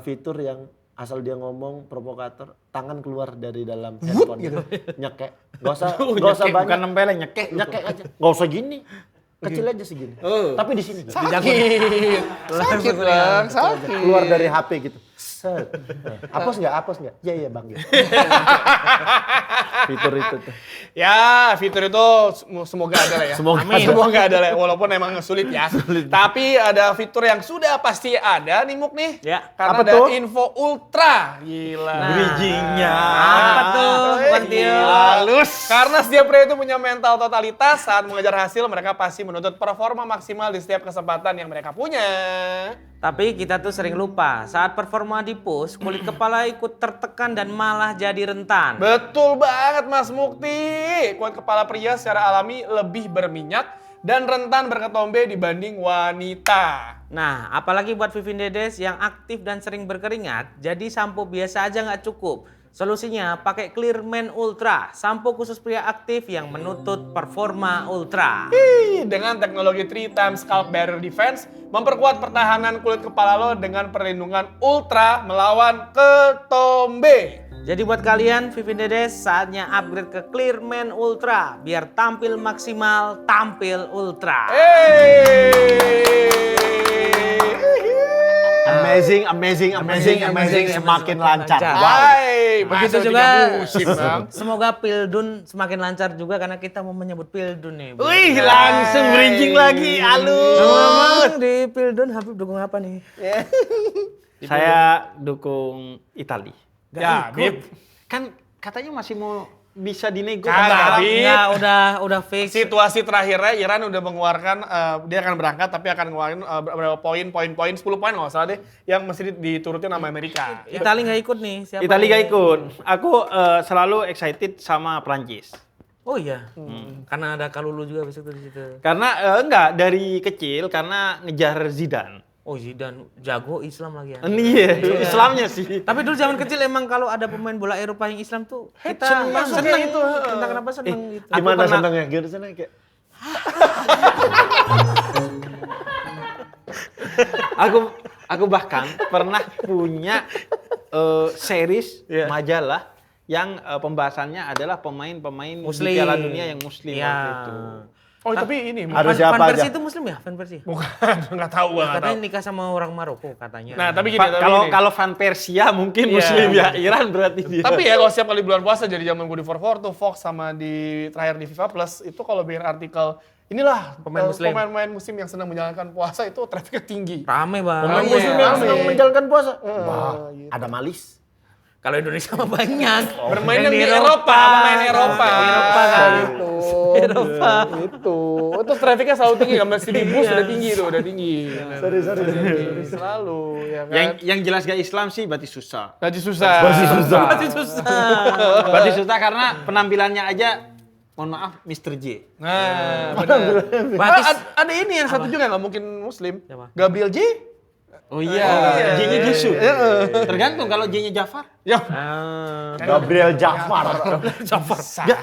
fitur yang asal dia ngomong provokator, tangan keluar dari dalam handphone gitu. Nyekek. Gak usah banyak. Bukan nempelin, nyekek. Nyekek aja. Gak usah gini. Kecil aja segini. Tapi di sini. Sakit bang, sakit. Keluar dari HP gitu. Set. Hapus nggak? Iya bang. Gitu. Fitur itu tuh. Ya, fitur itu semoga ada lah ya. Semoga ada lah, walaupun emang sulit ya. Tapi ada fitur yang sudah pasti ada nih Muk nih. Ya. Karena Apa ada tuh? info ultra. Gila. Bridgingnya. Apa tuh, Bang Tio? Halus. Karena setiap pria itu punya mental totalitas, saat mengejar hasil mereka pasti menuntut performa maksimal di setiap kesempatan yang mereka punya. Tapi kita tuh sering lupa, saat performa di push, kulit kepala ikut tertekan dan malah jadi rentan. Betul banget Mas Mukti. Kulit kepala pria secara alami lebih berminyak dan rentan berketombe dibanding wanita. Nah, apalagi buat Vivin Dedes yang aktif dan sering berkeringat, jadi sampo biasa aja nggak cukup. Solusinya pakai Clearman Ultra, sampo khusus pria aktif yang menuntut performa ultra. Dengan teknologi 3x Scalp Barrier Defense, memperkuat pertahanan kulit kepala lo dengan perlindungan ultra melawan ketombe. Jadi buat kalian Vivin Dedes, saatnya upgrade ke Clearman Ultra biar tampil maksimal, tampil ultra. Amazing, semakin lancar. Hai, Begitu masa juga, 3 musim, Bang. semoga Pildun semakin lancar juga karena kita mau menyebut Pildun nih. Bang. Wih, langsung bridging lagi, halus. Di Pildun Habib dukung apa nih? Saya dukung Itali. Ya, Bib. Kan katanya masih mau bisa dinego. Kagak, Bib. Enggak, udah fix. Situasi terakhirnya Iran udah mengeluarkan, dia akan berangkat tapi akan ngeluarin berapa poin, 10 poin nggak salah deh, yang mesti diturutin sama Amerika. Itali nggak ikut nih. Siapa? Itali nih? gak ikut. Aku selalu excited sama Prancis. Oh iya, karena ada Kalulu juga besok tuh di situ. Karena enggak dari kecil karena ngejar Zidane. Oh Zidane jago Islam lagi ya. Iya, Islamnya sih. Tapi dulu zaman kecil emang kalau ada pemain bola Eropa yang Islam tuh kita seneng itu. Entah kenapa seneng gitu. Gimana pernah- senangnya? Gimana senangnya kayak Aku bahkan pernah punya series majalah yang pembahasannya adalah pemain-pemain di Muslim. Piala Dunia yang Muslim Iya. waktu itu. Oh tapi ini Harus Van siapa Persie aja? itu Muslim ya? Van Persie? bukan, nggak tahu gua, nggak Katanya tahu. nikah sama orang Maroko katanya. Nah tapi gini, Kalau Van Persia mungkin Iya. Muslim ya, Iran berarti dia. tapi ya kalau setiap kali bulan puasa jadi zaman gue di 442 tuh Fox sama di terakhir di FIFA Plus itu kalau bikin artikel inilah Pemain Muslim. pemain muslim yang sedang menjalankan puasa itu trafiknya tinggi. Rame banget. Pemain Iya, Muslim yang rame. sedang menjalankan puasa. Wah, ada malis. Kalau Indonesia mah banyak. Bermainnya Yang di Eropa, pemain Eropa. Eropa kan. Itu. Eropa. Itu. Terus trafficnya selalu tinggi, kan masih di bus udah tinggi tuh, udah tinggi. Sorry. Selalu, ya kan. Yang jelas gak Islam sih berarti susah. Gaji susah. Masih susah. Berarti susah karena penampilannya aja, mohon maaf, Mr. J. Nah, benar. Berarti Ada ini yang satu juga nggak mungkin Muslim. Siapa? Gabriel J. Oh iya, J-nya Jisu. Tergantung kalau J-nya Jafar. Ya. Gabriel Jafar.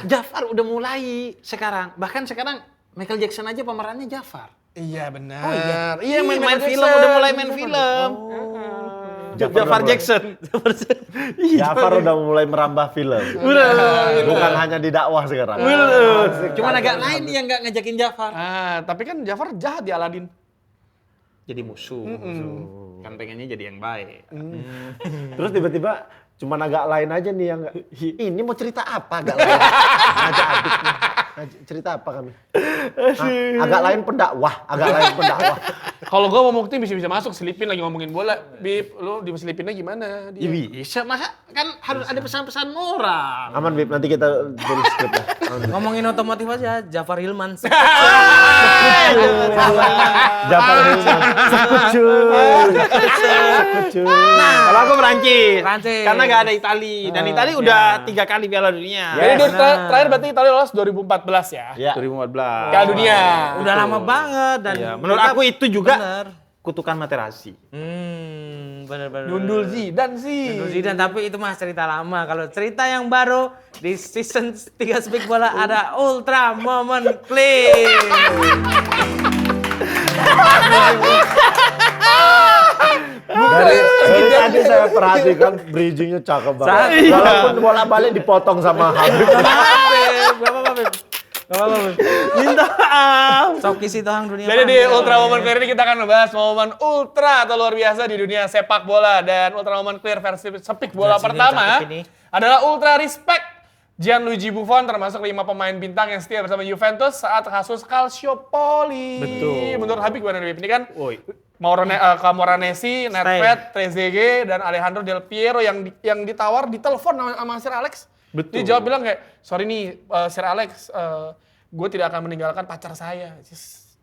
Jafar udah mulai sekarang. Bahkan sekarang Michael Jackson aja pemerannya Jafar. Iya benar. Oh iya. Iya main Michael film, Jackson. udah mulai main film. Jafar Jackson. Jafar udah mulai merambah film. Bukan hanya di dakwah sekarang. Cuman agak lain dia nggak ngajakin Jafar. Tapi kan Jafar jahat di Aladin. Jadi musuh. Kan pengennya jadi yang baik. Terus tiba-tiba cuman agak lain aja nih yang ini mau cerita apa agak lain? Ngajak adik nih. Cerita apa kami? Agak lain pendakwah. Kalau gua mau mukti bisa masuk selipin lagi ngomongin bola. Bib, lu diselipinnya gimana? Ya bisa, masa kan harus ada pesan-pesan moral. Aman Bib, nanti kita tulis skrip ya. ngomongin otomotif aja, Jafar Hilman. Jafar Hilman. Sekucur. Kalau aku Perancis. Perancis. Karena gak ada Itali. Dan Itali udah 3 kali Piala Dunia. Jadi dia terakhir berarti Italia lolos 2014 ya. Ya. 2014. Piala Dunia. Udah lama banget dan Ya, menurut aku itu juga bener. kutukan Materazzi. Bener. Nyundul Zidane sih. Nundul Zidane, tapi itu mah cerita lama. Kalau cerita yang baru di season 3 Speak Bola ada Ultra Moment Clear. Dari tadi saya perhatikan bridgingnya cakep banget. Walaupun bola balik dipotong sama Habib. Gak apa-apa, Beb. Minta maaf. Sok isi tohang dunia. Jadi di Bang. Ultra Moment Clear ini kita akan membahas momen ultra atau luar biasa di dunia sepak bola. Dan Ultra Moment Clear versi Speak Bola Jersey-nya pertama cakep ini. adalah Ultra Respect. Gianluigi Buffon termasuk 5 pemain bintang yang setia bersama Juventus saat kasus Calciopoli. Betul. Menurut Habib gimana nih? Ini kan Woi. Camoranesi, Nedved, Trezeguet, dan Alejandro Del Piero yang ditawar ditelepon sama Sir Alex. Betul. Dia jawab bilang kayak, sorry nih Sir Alex, gue tidak akan meninggalkan pacar saya.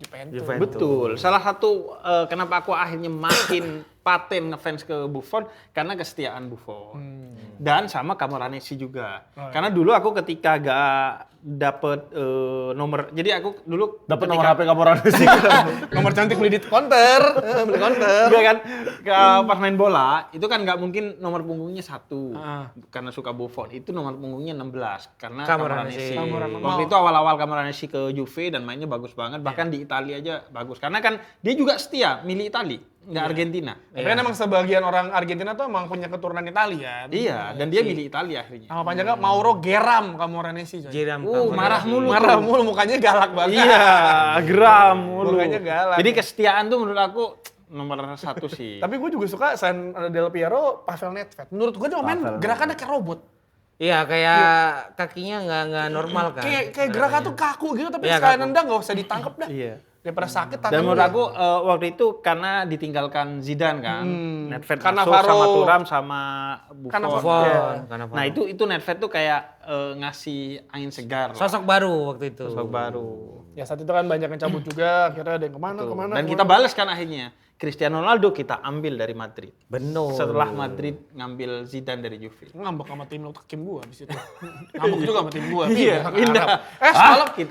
Juventus. Betul. Salah satu kenapa aku akhirnya makin paten ngefans ke Buffon karena kesetiaan Buffon. Dan sama Camoranesi juga. Karena dulu aku ketika gak dapet nomor, jadi aku dulu Dapat nomor HP Camoranesi. Nomor cantik beli di counter. Beli counter. Enggak kan, pas main bola itu kan nggak mungkin nomor punggungnya 1 karena suka Buffon. Itu nomor punggungnya 16 karena Camoranesi. Camoranesi. Waktu itu awal-awal Camoranesi ke Juve dan mainnya bagus banget. Bahkan di Italia aja bagus. Karena kan dia juga setia milih Italia, nggak Argentina. Tapi kan emang sebagian orang Argentina tuh emang punya keturunan Italia. Iya, dan dia milih Italia akhirnya. Sama panjangnya Mauro Geram Camoranesi. coy. Jiram Marah mulu. Marah mulu, mukanya galak banget. Iya, geram mulu. Mukanya galak. Jadi kesetiaan tuh menurut aku nomor 1 sih. Tapi gue juga suka selain Del Piero, Pavel Nedved. Menurut gue dia main gerakannya kayak robot. Iya, kayak kakinya nggak normal kan. Kayak gerakan tuh kaku gitu, tapi Iya, sekali kaku. nendang gak usah ditangkep dah. Iya. Daripada sakit Dan tangan menurut lu. aku waktu itu karena ditinggalkan Zidane kan, Nedved Cannavaro. masuk sama Thuram sama Buffon. Cannavaro. Iya. Cannavaro. Nah itu Nedved tuh kayak ngasih angin segar. lah. Sosok baru waktu itu. Sosok baru. Ya saat itu kan banyak yang cabut juga, akhirnya ada yang kemana. Dan kita balas kan akhirnya. Cristiano Ronaldo kita ambil dari Madrid. Bener. Setelah Madrid ngambil Zidane dari Juve. ngambek sama tim gua abis itu. Ngambek juga sama tim gua. Iya, pindah.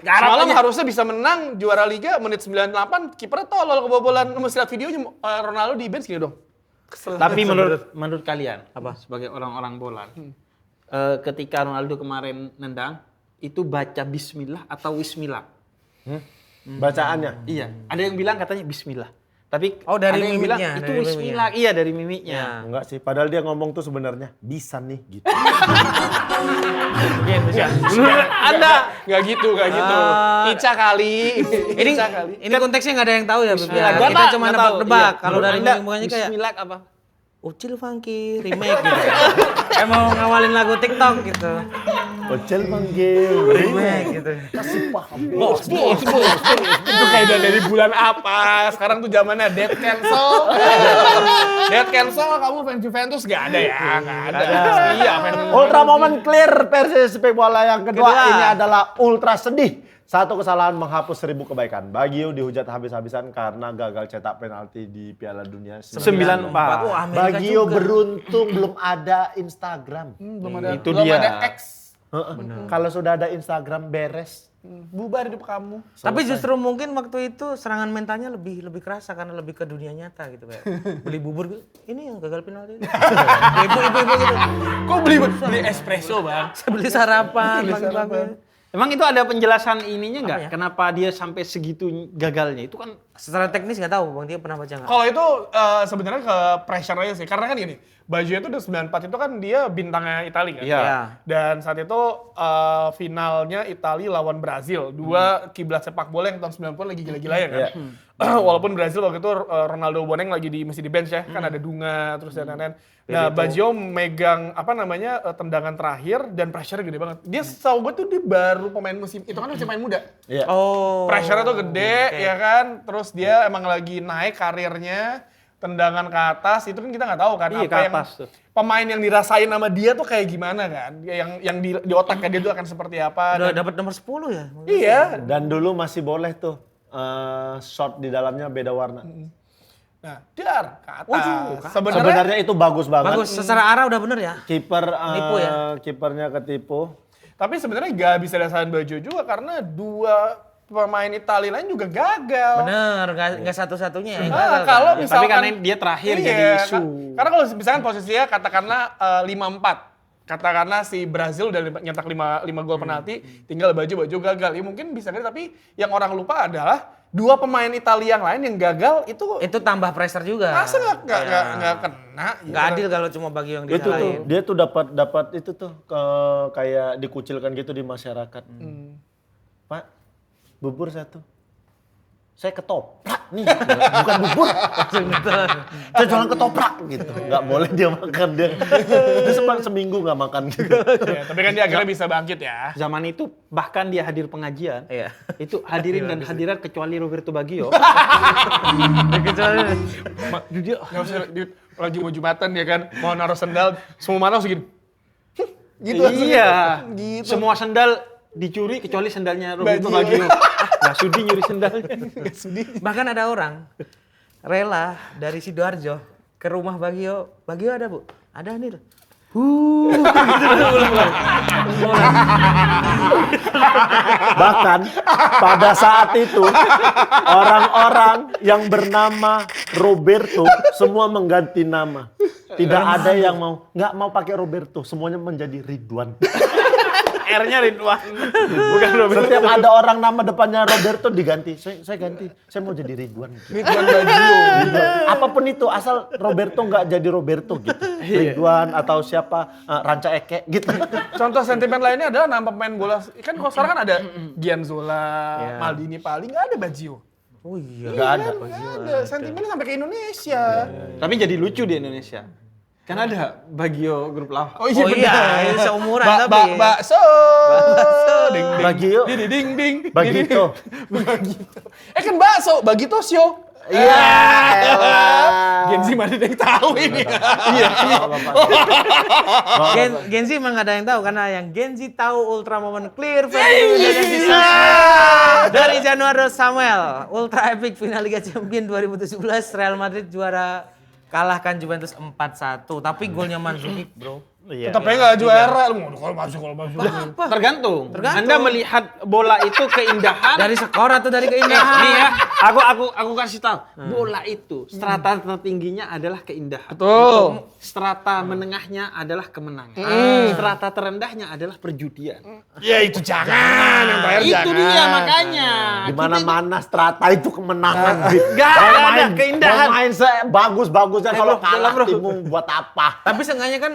Semalam harusnya bisa menang juara liga menit 98, kipernya tolol kebobolan. Mesti lihat videonya Ronaldo di bench gini dong. Kesel. Tapi menurut kalian, sebagai orang-orang bola, ketika Ronaldo kemarin nendang, itu baca Bismillah atau Wismillah? Bacaannya. Iya, ada yang bilang katanya Bismillah. Tapi Oh, dari ada yang bilang mimiknya, itu dari Bismillah. Iya, dari mimiknya. Ya. Enggak sih, padahal dia ngomong tuh sebenarnya bisa nih gitu. Anda Gak gitu. Ica kali. Ini Ica kali. ini konteksnya nggak ada yang tahu ya, Beb. Bismillah. Kita Nggak cuma tahu. nebak-nebak. Iya. Kalau dari Anda, mukanya kayak Bismillah apa? Ucil Funky remake gitu. Kayak mau ngawalin lagu TikTok gitu. Ocel manggil. Remake gitu. Kasih paham. Bos. Itu kayak dari bulan apa? Sekarang tuh zamannya dead cancel. Dead cancel, kamu fans Juventus gak ada ya? Gak ada. Iya, fans Ultra momen clear versi sepak bola yang kedua. Kedua. Ini adalah ultra sedih. Satu kesalahan menghapus 1000 kebaikan. Baggio dihujat habis-habisan karena gagal cetak penalti di Piala Dunia 94. Wah, Amerika Baggio juga. beruntung belum ada Instagram. belum ada. Itu belum dia. ada X. Kalau sudah ada Instagram beres. Bubar hidup kamu. Tapi justru mungkin waktu itu serangan mentalnya lebih kerasa karena lebih ke dunia nyata gitu kayak. Beli bubur gitu, ini yang gagal penalti. Ibu-ibu gitu. Kok beli espresso, Bang? Saya beli sarapan pagi-pagi. Emang itu ada penjelasan ininya nggak? Apa ya? Kenapa dia sampai segitu gagalnya? Itu kan Secara teknis nggak tahu Bang Dia pernah baca nggak? Kalau itu sebenarnya ke pressure aja sih. Karena kan gini, Baggio itu udah 94 itu kan dia bintangnya Italia kan. Iya. Ya. Dan saat itu finalnya Italia lawan Brazil. Dua kiblat sepak bola yang tahun 90 lagi gila-gilanya kan. Walaupun Brazil waktu itu Ronaldo Boneng lagi masih di bench ya. Kan ada Dunga terus dan lain-lain. Nah, Baggio megang tendangan terakhir dan pressure gede banget. Dia setahu gue tuh dia baru pemain musim itu kan masih pemain muda. Iya. Oh. Pressure-nya tuh gede ya kan. Terus dia emang lagi naik karirnya, tendangan ke atas itu kan kita nggak tahu kan Iya, apa ke yang atas tuh. pemain yang dirasain sama dia tuh kayak gimana kan. Yang di otaknya dia tuh akan seperti apa. Udah dan- dapat nomor 10 ya? Iya. Dan dulu masih boleh tuh shot di dalamnya beda warna. Nah, dar ke atas. Waduh, Sebenarnya Sebenarnya itu bagus banget. Bagus, secara arah udah bener ya? Kiper Nipu ya? kipernya ketipu. tapi sebenarnya nggak bisa disalahin Baggio juga karena dua pemain Italia lain juga gagal. Bener, nggak satu-satunya ya. yang Nah, gagal kalau kan? misalkan Tapi karena dia terakhir jadi isu. Karena kalau misalkan posisinya katakanlah 5-4. Katakanlah si Brazil udah nyetak 5 gol penalti, tinggal Baggio gagal. Ya mungkin bisa kan, tapi yang orang lupa adalah dua pemain Italia yang lain yang gagal itu tambah pressure juga. masa nggak kena. gitu. Nggak adil kalau cuma bagi yang Itu tuh disalahin. dia tuh dapat itu tuh kayak dikucilkan gitu di masyarakat. Pak, bubur satu. Saya ketoprak nih, bukan bubur. Saya jualan ketoprak gitu. Nggak boleh dia makan dia. Dia sempat seminggu nggak makan gitu. Ya, tapi kan dia akhirnya bisa bangkit ya. zaman itu bahkan dia hadir pengajian. Iya. Itu hadirin dan hadirat kecuali Roberto Baggio. Kecuali Dia nggak usah lagi mau Jumatan ya kan, mau naruh sendal, semua mana segini. Gitu Iya. Gitu. Semua sendal dicuri kecuali sendalnya Roberto Baggio. Baggio. Nggak sudi nyuri sendalnya. bahkan ada orang rela dari Sidoarjo ke rumah Baggio. Baggio ada Bu? Ada nih loh. Bahkan pada saat itu orang-orang yang bernama Roberto semua mengganti nama. Tidak ada yang nggak mau pakai Roberto, semuanya menjadi Ridwan. R-nya Ridwan. Bukan Roberto. Setiap ada orang nama depannya Roberto diganti, saya ganti, saya mau jadi Ridwan. Ridwan Baggio. Apapun itu, asal Roberto nggak jadi Roberto gitu. Ridwan atau siapa, Ranca Eke gitu. Contoh sentimen lainnya adalah nama pemain bola. Kan kalau sekarang kan ada Gianzola, Maldini paling nggak ada Baggio. Oh iya. Nggak ada. Nggak ada. Sentimennya sampai ke Indonesia. Tapi jadi lucu di Indonesia. Kan ada Baggio grup lawak. Oh Oh iya, ini seumuran tapi. Bakso. Ding ding. Baggio. Ding ding ding. Bagito. Bagito. kan bakso, Bagito Sio. Iya. Gen Z mana ada yang tahu ini. Iya. Gen Z emang nggak ada yang tahu karena yang Gen Z tahu Ultra Moment Clear versi dari Januari Samuel. Ultra Epic Final Liga Champions 2017 Real Madrid juara kalahkan Juventus 4-1. Tapi golnya Mandzukic, Bro. Iya. Tetap aja nggak juara. Lu mau kalau masuk. Tergantung. Tergantung. Anda melihat bola itu keindahan. Dari skor atau dari keindahan? Nih ya, aku kasih tahu. Bola itu strata tertingginya adalah keindahan. Betul. Strata menengahnya adalah kemenangan. Strata terendahnya adalah perjudian. Ya itu jangan. Yang bayar Itu jangan. dia makanya. Di mana-mana strata itu kemenangan. Nggak ada keindahan. Main bagus-bagusnya kalau bro, kalah bro. timmu buat apa? Tapi seenggaknya kan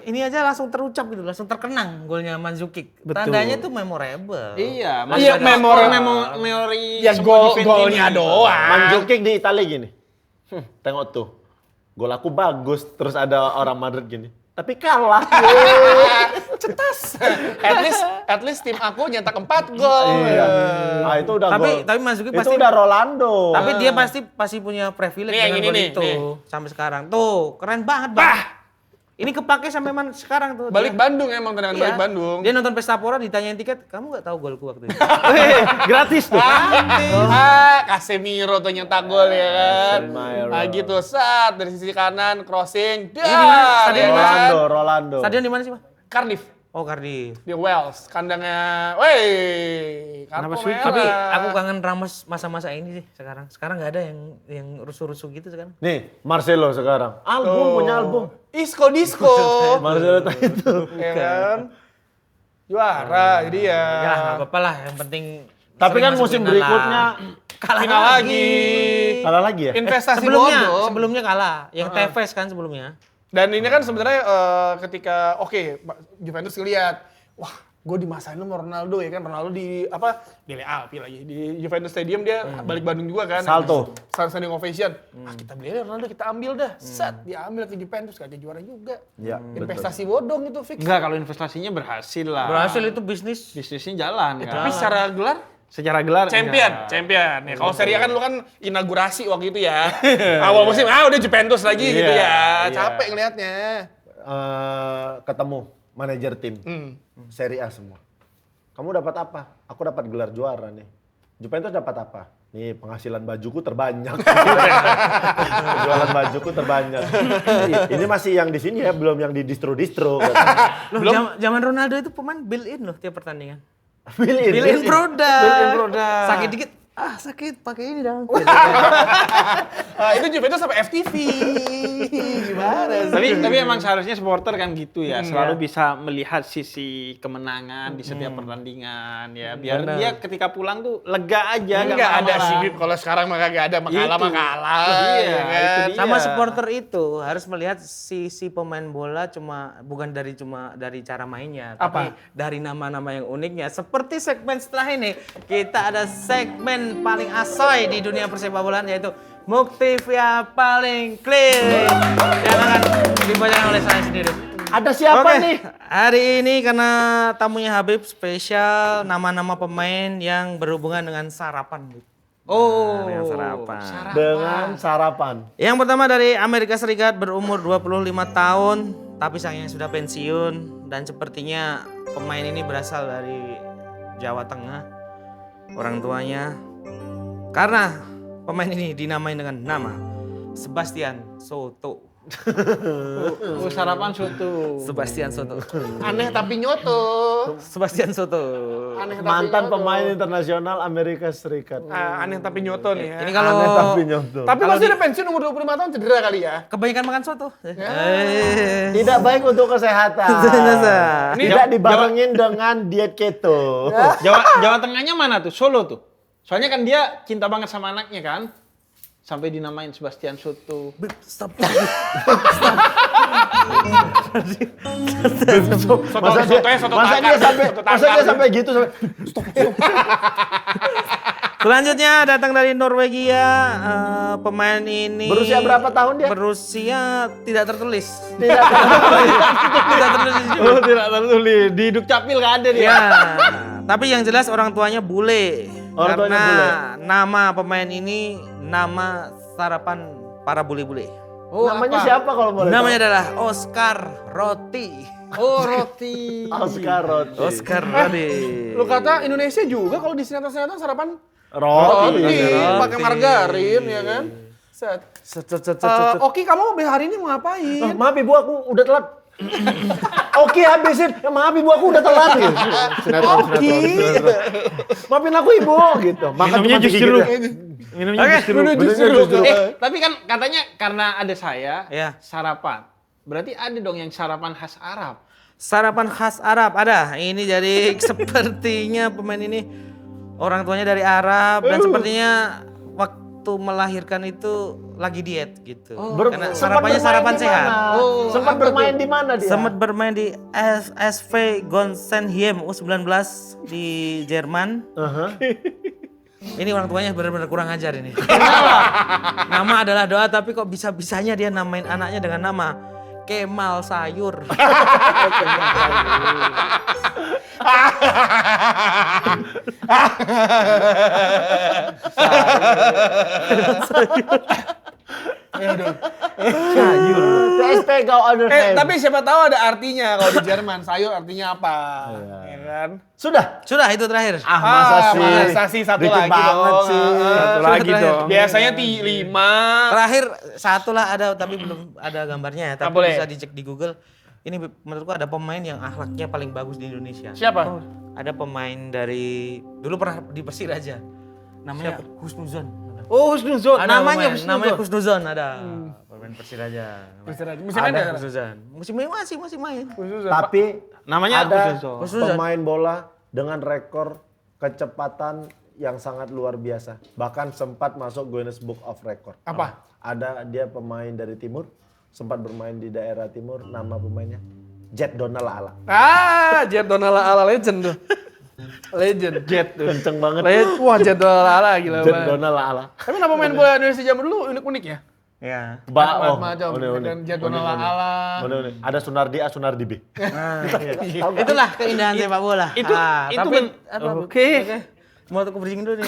ini aja langsung terucap gitu, langsung terkenang golnya Mandzukic. Tandanya tuh memorable. Iya, Iya, memori Ya semua defense golnya ini. doang. Mandzukic di Italia gini. Tengok tuh. Gol aku bagus, terus ada orang Madrid gini. Tapi kalah. Cetas. At least tim aku nyetak 4 gol. Iya. Ah, itu udah gol. Tapi Mas Zuki Itu pasti udah Rolando. Tapi dia pasti punya privilege Nih, yang dengan ini gol itu nih. sampai sekarang. Tuh, keren banget, Bang. Ini kepake sampai sekarang tuh. Balik dia. Bandung emang tendangan Iya. balik Bandung. Dia nonton Pesta Pora ditanyain tiket, kamu nggak tahu golku waktu itu? Gratis tuh. Casemiro tuh nyetak gol ya kan. Casemiro. Gitu sat dari sisi kanan crossing. Ini di mana? Stadion di mana? Rolando. Stadion di mana sih, Pak? Cardiff Oh, Cardiff. di Wales, kandangnya. Wey, Kenapa kartu sih? merah. Tapi aku kangen Ramos masa-masa ini sih sekarang. Sekarang nggak ada yang rusuh-rusuh gitu sekarang. Nih, Marcelo sekarang. Album, punya album. Isco disco. Marcelo itu. Ya kan? Juara, jadi ya. Ya, nggak apa-apa lah. Yang penting. Tapi sering kan masuk musim final berikutnya kalah Final lagi. kalah lagi ya? Investasi bodoh. sebelumnya kalah. Yang Tevez kan sebelumnya. Dan ini kan sebenarnya ketika Juventus ngeliat, wah gue dimasain sama Ronaldo ya kan, Ronaldo di Dele Alpi lagi di Juventus Stadium dia balik Bandung juga kan. Salto. Standing ovation. Kita beli aja Ronaldo, kita ambil dah. Set diambil ke Juventus kagak juara juga. Iya, betul. Investasi bodong itu fix. Enggak, kalau investasinya berhasil lah. Berhasil itu bisnis. Bisnisnya jalan kan. Tapi secara gelar Secara gelar champion. Ya, kalau Serie A kan lu kan inaugurasi waktu itu ya. Awal musim udah Juventus lagi gitu ya. iya. Capek ngelihatnya. Ketemu manajer tim. Serie A semua. Kamu dapat apa? Aku dapat gelar juara nih. Juventus dapat apa? Nih penghasilan bajuku terbanyak. Jualan bajuku terbanyak. Ini masih yang di sini ya, belum yang di distro-distro. Loh, zaman Ronaldo itu pemain built-in loh tiap pertandingan. Built-in Built-in produk. Built-in produk. Sakit dikit, sakit pakai ini dong. Itu Juventus sampai FTV. Gimana sih? Tapi emang seharusnya supporter kan gitu ya, selalu bisa melihat sisi kemenangan di setiap pertandingan ya. Biar Benar. dia ketika pulang tuh lega aja. Enggak ada marah-marah. sih, kalau sekarang mah kagak ada, makalah Itu. makalah. Iya, ya kan? itu dia. Sama supporter itu harus melihat sisi pemain bola bukan dari cara mainnya, tapi dari nama-nama yang uniknya. Seperti segmen setelah ini, kita ada segmen paling asoy di dunia persepak bolaan yaitu Muktivia paling clear yang akan dibacakan oleh saya sendiri. Ada siapa Oke, nih? hari ini karena tamunya Habib spesial nama-nama pemain yang berhubungan dengan sarapan. Oh, dengan sarapan. Dengan sarapan. Yang pertama dari Amerika Serikat berumur 25 tahun tapi sayangnya sudah pensiun dan sepertinya pemain ini berasal dari Jawa Tengah. Orang tuanya karena pemain ini dinamai dengan nama Sebastian Soto. Sarapan soto. Sebastian Soto. Aneh tapi nyoto. Sebastian Soto. Aneh tapi Mantan nyoto. pemain internasional Amerika Serikat. Aneh tapi nyoto nih ya. Ini kalau Aneh tapi nyontoh. Tapi masih ada pensiun umur 25 tahun cedera kali ya. kebanyakan makan soto. Tidak baik untuk kesehatan. Ini Tidak dibarengin dengan diet keto. Jawa Tengahnya mana tuh? Solo tuh. Soalnya kan dia cinta banget sama anaknya kan. Sampai dinamain Sebastian Soto. Stop. Masa dia sampai gitu sampai Selanjutnya datang dari Norwegia, pemain ini berusia berapa tahun dia? Berusia tidak tertulis. Tidak. Tidak tertulis di sini. Oh, tidak tertulis. Di Dukcapil nggak ada dia. Ya, tapi yang jelas orang tuanya bule. Orang tuanya Karena bule. nama pemain ini nama sarapan para bule-bule. Oh, Namanya apa? siapa kalau boleh Namanya adalah Oscar Roti. Oh, roti. tahu? Oscar Roti. Oscar Roti. Lu kata Indonesia juga kalau di sinetron-sinetron sarapan Roti. pakai margarin ya kan? Set. Oki, kamu hari ini mau ngapain? Maaf ibu aku udah telat. Oke habisin. Maaf ibu aku udah telat gitu. Sinetron. Maafin aku ibu gitu. Makan Minumnya cuma jus sedikit jeruk. ya. Minumnya Oke. jus jeruk. Minumnya jus jeruk. Tapi kan katanya karena ada saya, Ya. sarapan. Berarti ada dong yang sarapan khas Arab. Sarapan khas Arab ada. Ini jadi sepertinya pemain ini orang tuanya dari Arab dan sepertinya waktu melahirkan itu lagi diet gitu. Karena Sempat sarapannya bermain sarapan di sehat. mana? Oh, Sempat apa bermain tuh? di mana dia? Sempat bermain di SV Gonsenheim U19 di Jerman. Ini orang tuanya benar-benar kurang ajar ini. Nama adalah doa tapi kok bisa-bisanya dia namain anaknya dengan nama Kemal Sayur. TSP go other hand. Tapi siapa tahu ada artinya kalau di Jerman sayur artinya apa? Ya kan? Sudah Itu terakhir. Masa sih satu Dikit lagi banget dong. sih. Satu Sudah lagi terakhir. dong. Biasanya 5. Terakhir satu lah ada tapi belum ada gambarnya ya. Tapi boleh. bisa dicek di Google. Ini menurutku ada pemain yang akhlaknya paling bagus di Indonesia. Siapa? Ada pemain dari dulu pernah di Persiraja. Namanya Husnuzon. Oh, Husnuzon. Ada Namanya pemain, namanya Husnuzon. Husnuzon ada. Pemain Persiraja. Musim ini ada. Husnuzon. Musim ini masih main. Tapi Namanya ada Husnuzon. Husnuzon. pemain bola dengan rekor kecepatan yang sangat luar biasa. Bahkan sempat masuk Guinness Book of Record. Apa? Ada dia pemain dari timur, sempat bermain di daerah timur, nama pemainnya Jet Donald Ala. Jet Donald Ala legend tuh. Legend. Jet kenceng banget. Wah, Jet Donald Ala gila Jet banget. Donald Ala. Tapi nama main bola Indonesia zaman dulu unik-unik ya? Ya. Macam-macam. unik. Dan Jet Donald Ala. Unik. Ada Sunardi A, Sunardi B. Itulah keindahan sepak bola. itu tapi Oke. Mau aku bridging dulu nih.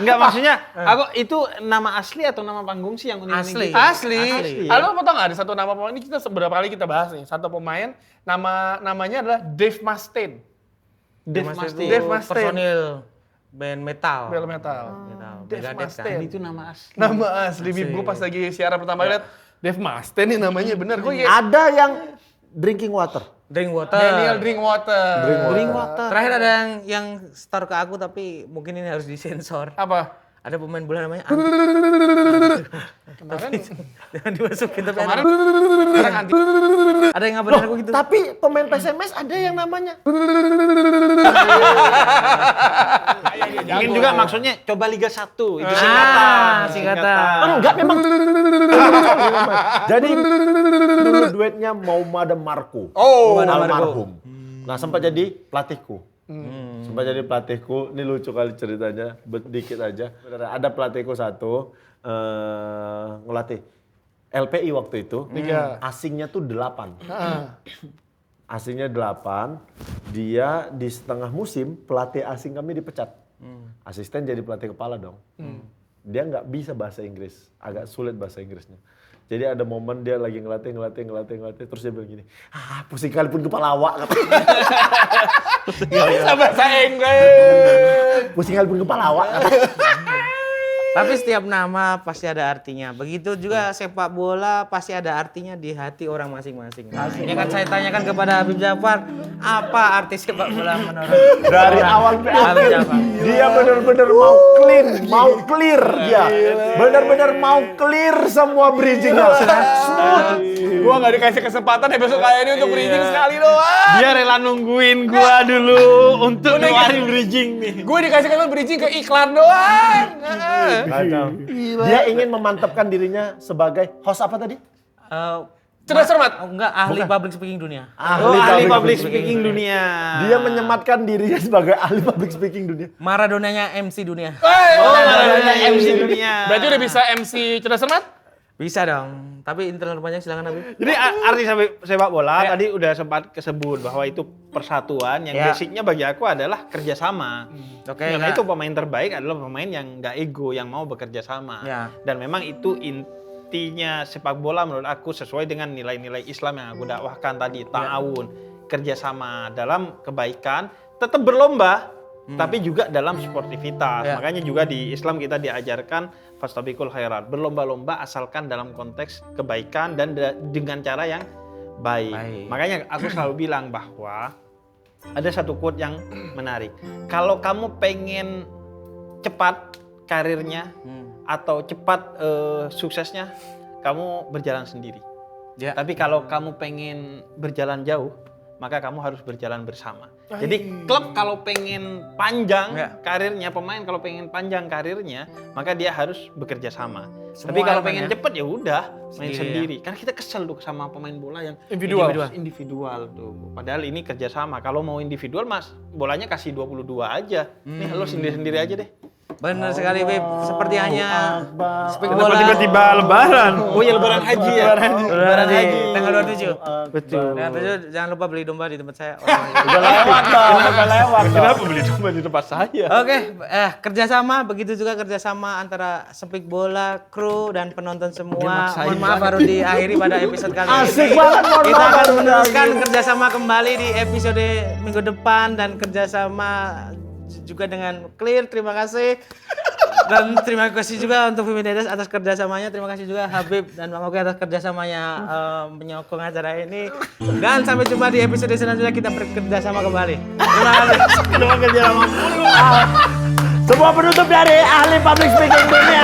Enggak, maksudnya aku itu nama asli atau nama panggung sih yang unik-unik Asli. gitu? Asli. Asli. Lo mau tau nggak ada satu nama pemain ini kita beberapa kali kita bahas nih. Satu pemain namanya adalah Dave Mustaine. Dave Mas Mustaine. itu Dave Mustaine. personil band metal. Bel metal. Metal. Dave Megadeth kan. Mustaine. Itu nama asli. Nama asli. Gue pas lagi siaran pertama lihat Dave Mustaine nih namanya bener. Gue kayak Ada yang drinking water. Drink water. Daniel Drinkwater. Drinkwater. Terakhir ada yang store ke aku tapi mungkin ini harus disensor. Apa? Ada pemain bola namanya Kemarin jangan dimasukin tapi kemarin ada. orang anti. Ada yang ngabarin aku gitu. Tapi pemain PSMS ada yang namanya. Mungkin juga maksudnya coba Liga 1 itu singkatan. Enggak memang. Jadi dulu duetnya Maumada Marco. Oh, almarhum. Nah sempat jadi pelatihku. Sempat jadi pelatihku. Ini lucu kali ceritanya. Dikit aja. Beneran, ada pelatihku satu ngelatih LPI waktu itu. Asingnya tuh 8. Asingnya 8. Dia di setengah musim pelatih asing kami dipecat. Asisten jadi pelatih kepala dong. Dia nggak bisa bahasa Inggris, agak sulit bahasa Inggrisnya. Jadi ada momen dia lagi ngelatih, terus dia bilang gini, pusing kali pun kepala awak. Gak bisa bahasa Inggris. Pusing kali pun kepala awak. Tapi setiap nama pasti ada artinya. Begitu juga sepak bola pasti ada artinya di hati orang masing-masing. Nah, ini kan saya tanyakan kepada Habib Jafar, apa arti sepak bola menurut Dari awal sampai Habib akhir Jafar? dia benar-benar mau clear dia. Benar-benar mau clear semua bridgingnya. Gua nggak dikasih kesempatan ya besok kayak ini untuk bridging sekali doang. Dia rela nungguin gua dulu untuk ngeluarin bridging nih. Gue dikasih kesempatan bridging ke iklan doang. Kacau. Dia ingin memantapkan dirinya sebagai host apa tadi? Cerdas cermat. Enggak, ahli public speaking dunia. Ahli public speaking dunia. Dia menyematkan dirinya sebagai ahli public speaking dunia. Maradonanya MC dunia. Maradona MC dunia. Berarti udah bisa MC cerdas cermat? Bisa dong. Tapi internal banyak silakan Habib. Jadi arti sepak bola tadi udah sempat kesebut bahwa itu persatuan yang basicnya bagi aku adalah kerjasama. Oke. Karena itu pemain terbaik adalah pemain yang nggak ego, yang mau bekerja sama. Ya. Dan memang itu intinya sepak bola menurut aku sesuai dengan nilai-nilai Islam yang aku dakwahkan tadi, ta'awun, kerjasama dalam kebaikan, tetap berlomba. Tapi juga dalam sportivitas. Makanya juga di Islam kita diajarkan fastabiqul khairat, berlomba-lomba asalkan dalam konteks kebaikan dan dengan cara yang baik. Makanya aku selalu bilang bahwa ada satu quote yang menarik. Kalau kamu pengen cepat karirnya atau cepat suksesnya, kamu berjalan sendiri. Tapi kalau kamu pengen berjalan jauh, maka kamu harus berjalan bersama. Jadi klub kalau pengen panjang karirnya, pemain kalau pengen panjang karirnya, maka dia harus bekerja sama. Tapi kalau pengen cepet ya udah main sendiri. Karena kita kesel tuh sama pemain bola yang individual tuh. Padahal ini kerja sama. Kalau mau individual mas, bolanya kasih 22 aja. Nih lo sendiri-sendiri aja deh. Benar sekali, Beb. Seperti hanya speak Kenapa bola. tiba-tiba lebaran? Oh ya lebaran haji ya. Lebaran haji tanggal 27. Betul. Tanggal 27 jangan lupa beli domba di tempat saya. Udah lewat dong, udah lewat dong. Kenapa beli domba di tempat saya? Oke, kerjasama begitu juga kerjasama antara Speak Bola, kru dan penonton semua. Mohon maaf baru diakhiri pada episode kali ini. Asik banget, mohon Kita maaf akan baru meneruskan diakhiri. kerjasama kembali di episode minggu depan dan kerjasama juga dengan Clear. Terima kasih. Dan terima kasih juga untuk Feminedes atas kerjasamanya. Terima kasih juga Habib dan Bang Oke atas kerjasamanya menyokong acara ini. Dan sampai jumpa di episode selanjutnya kita bekerjasama kembali. Terima kasih. Kenapa kerja sama mulu? Sebuah penutup dari ahli public speaking dunia.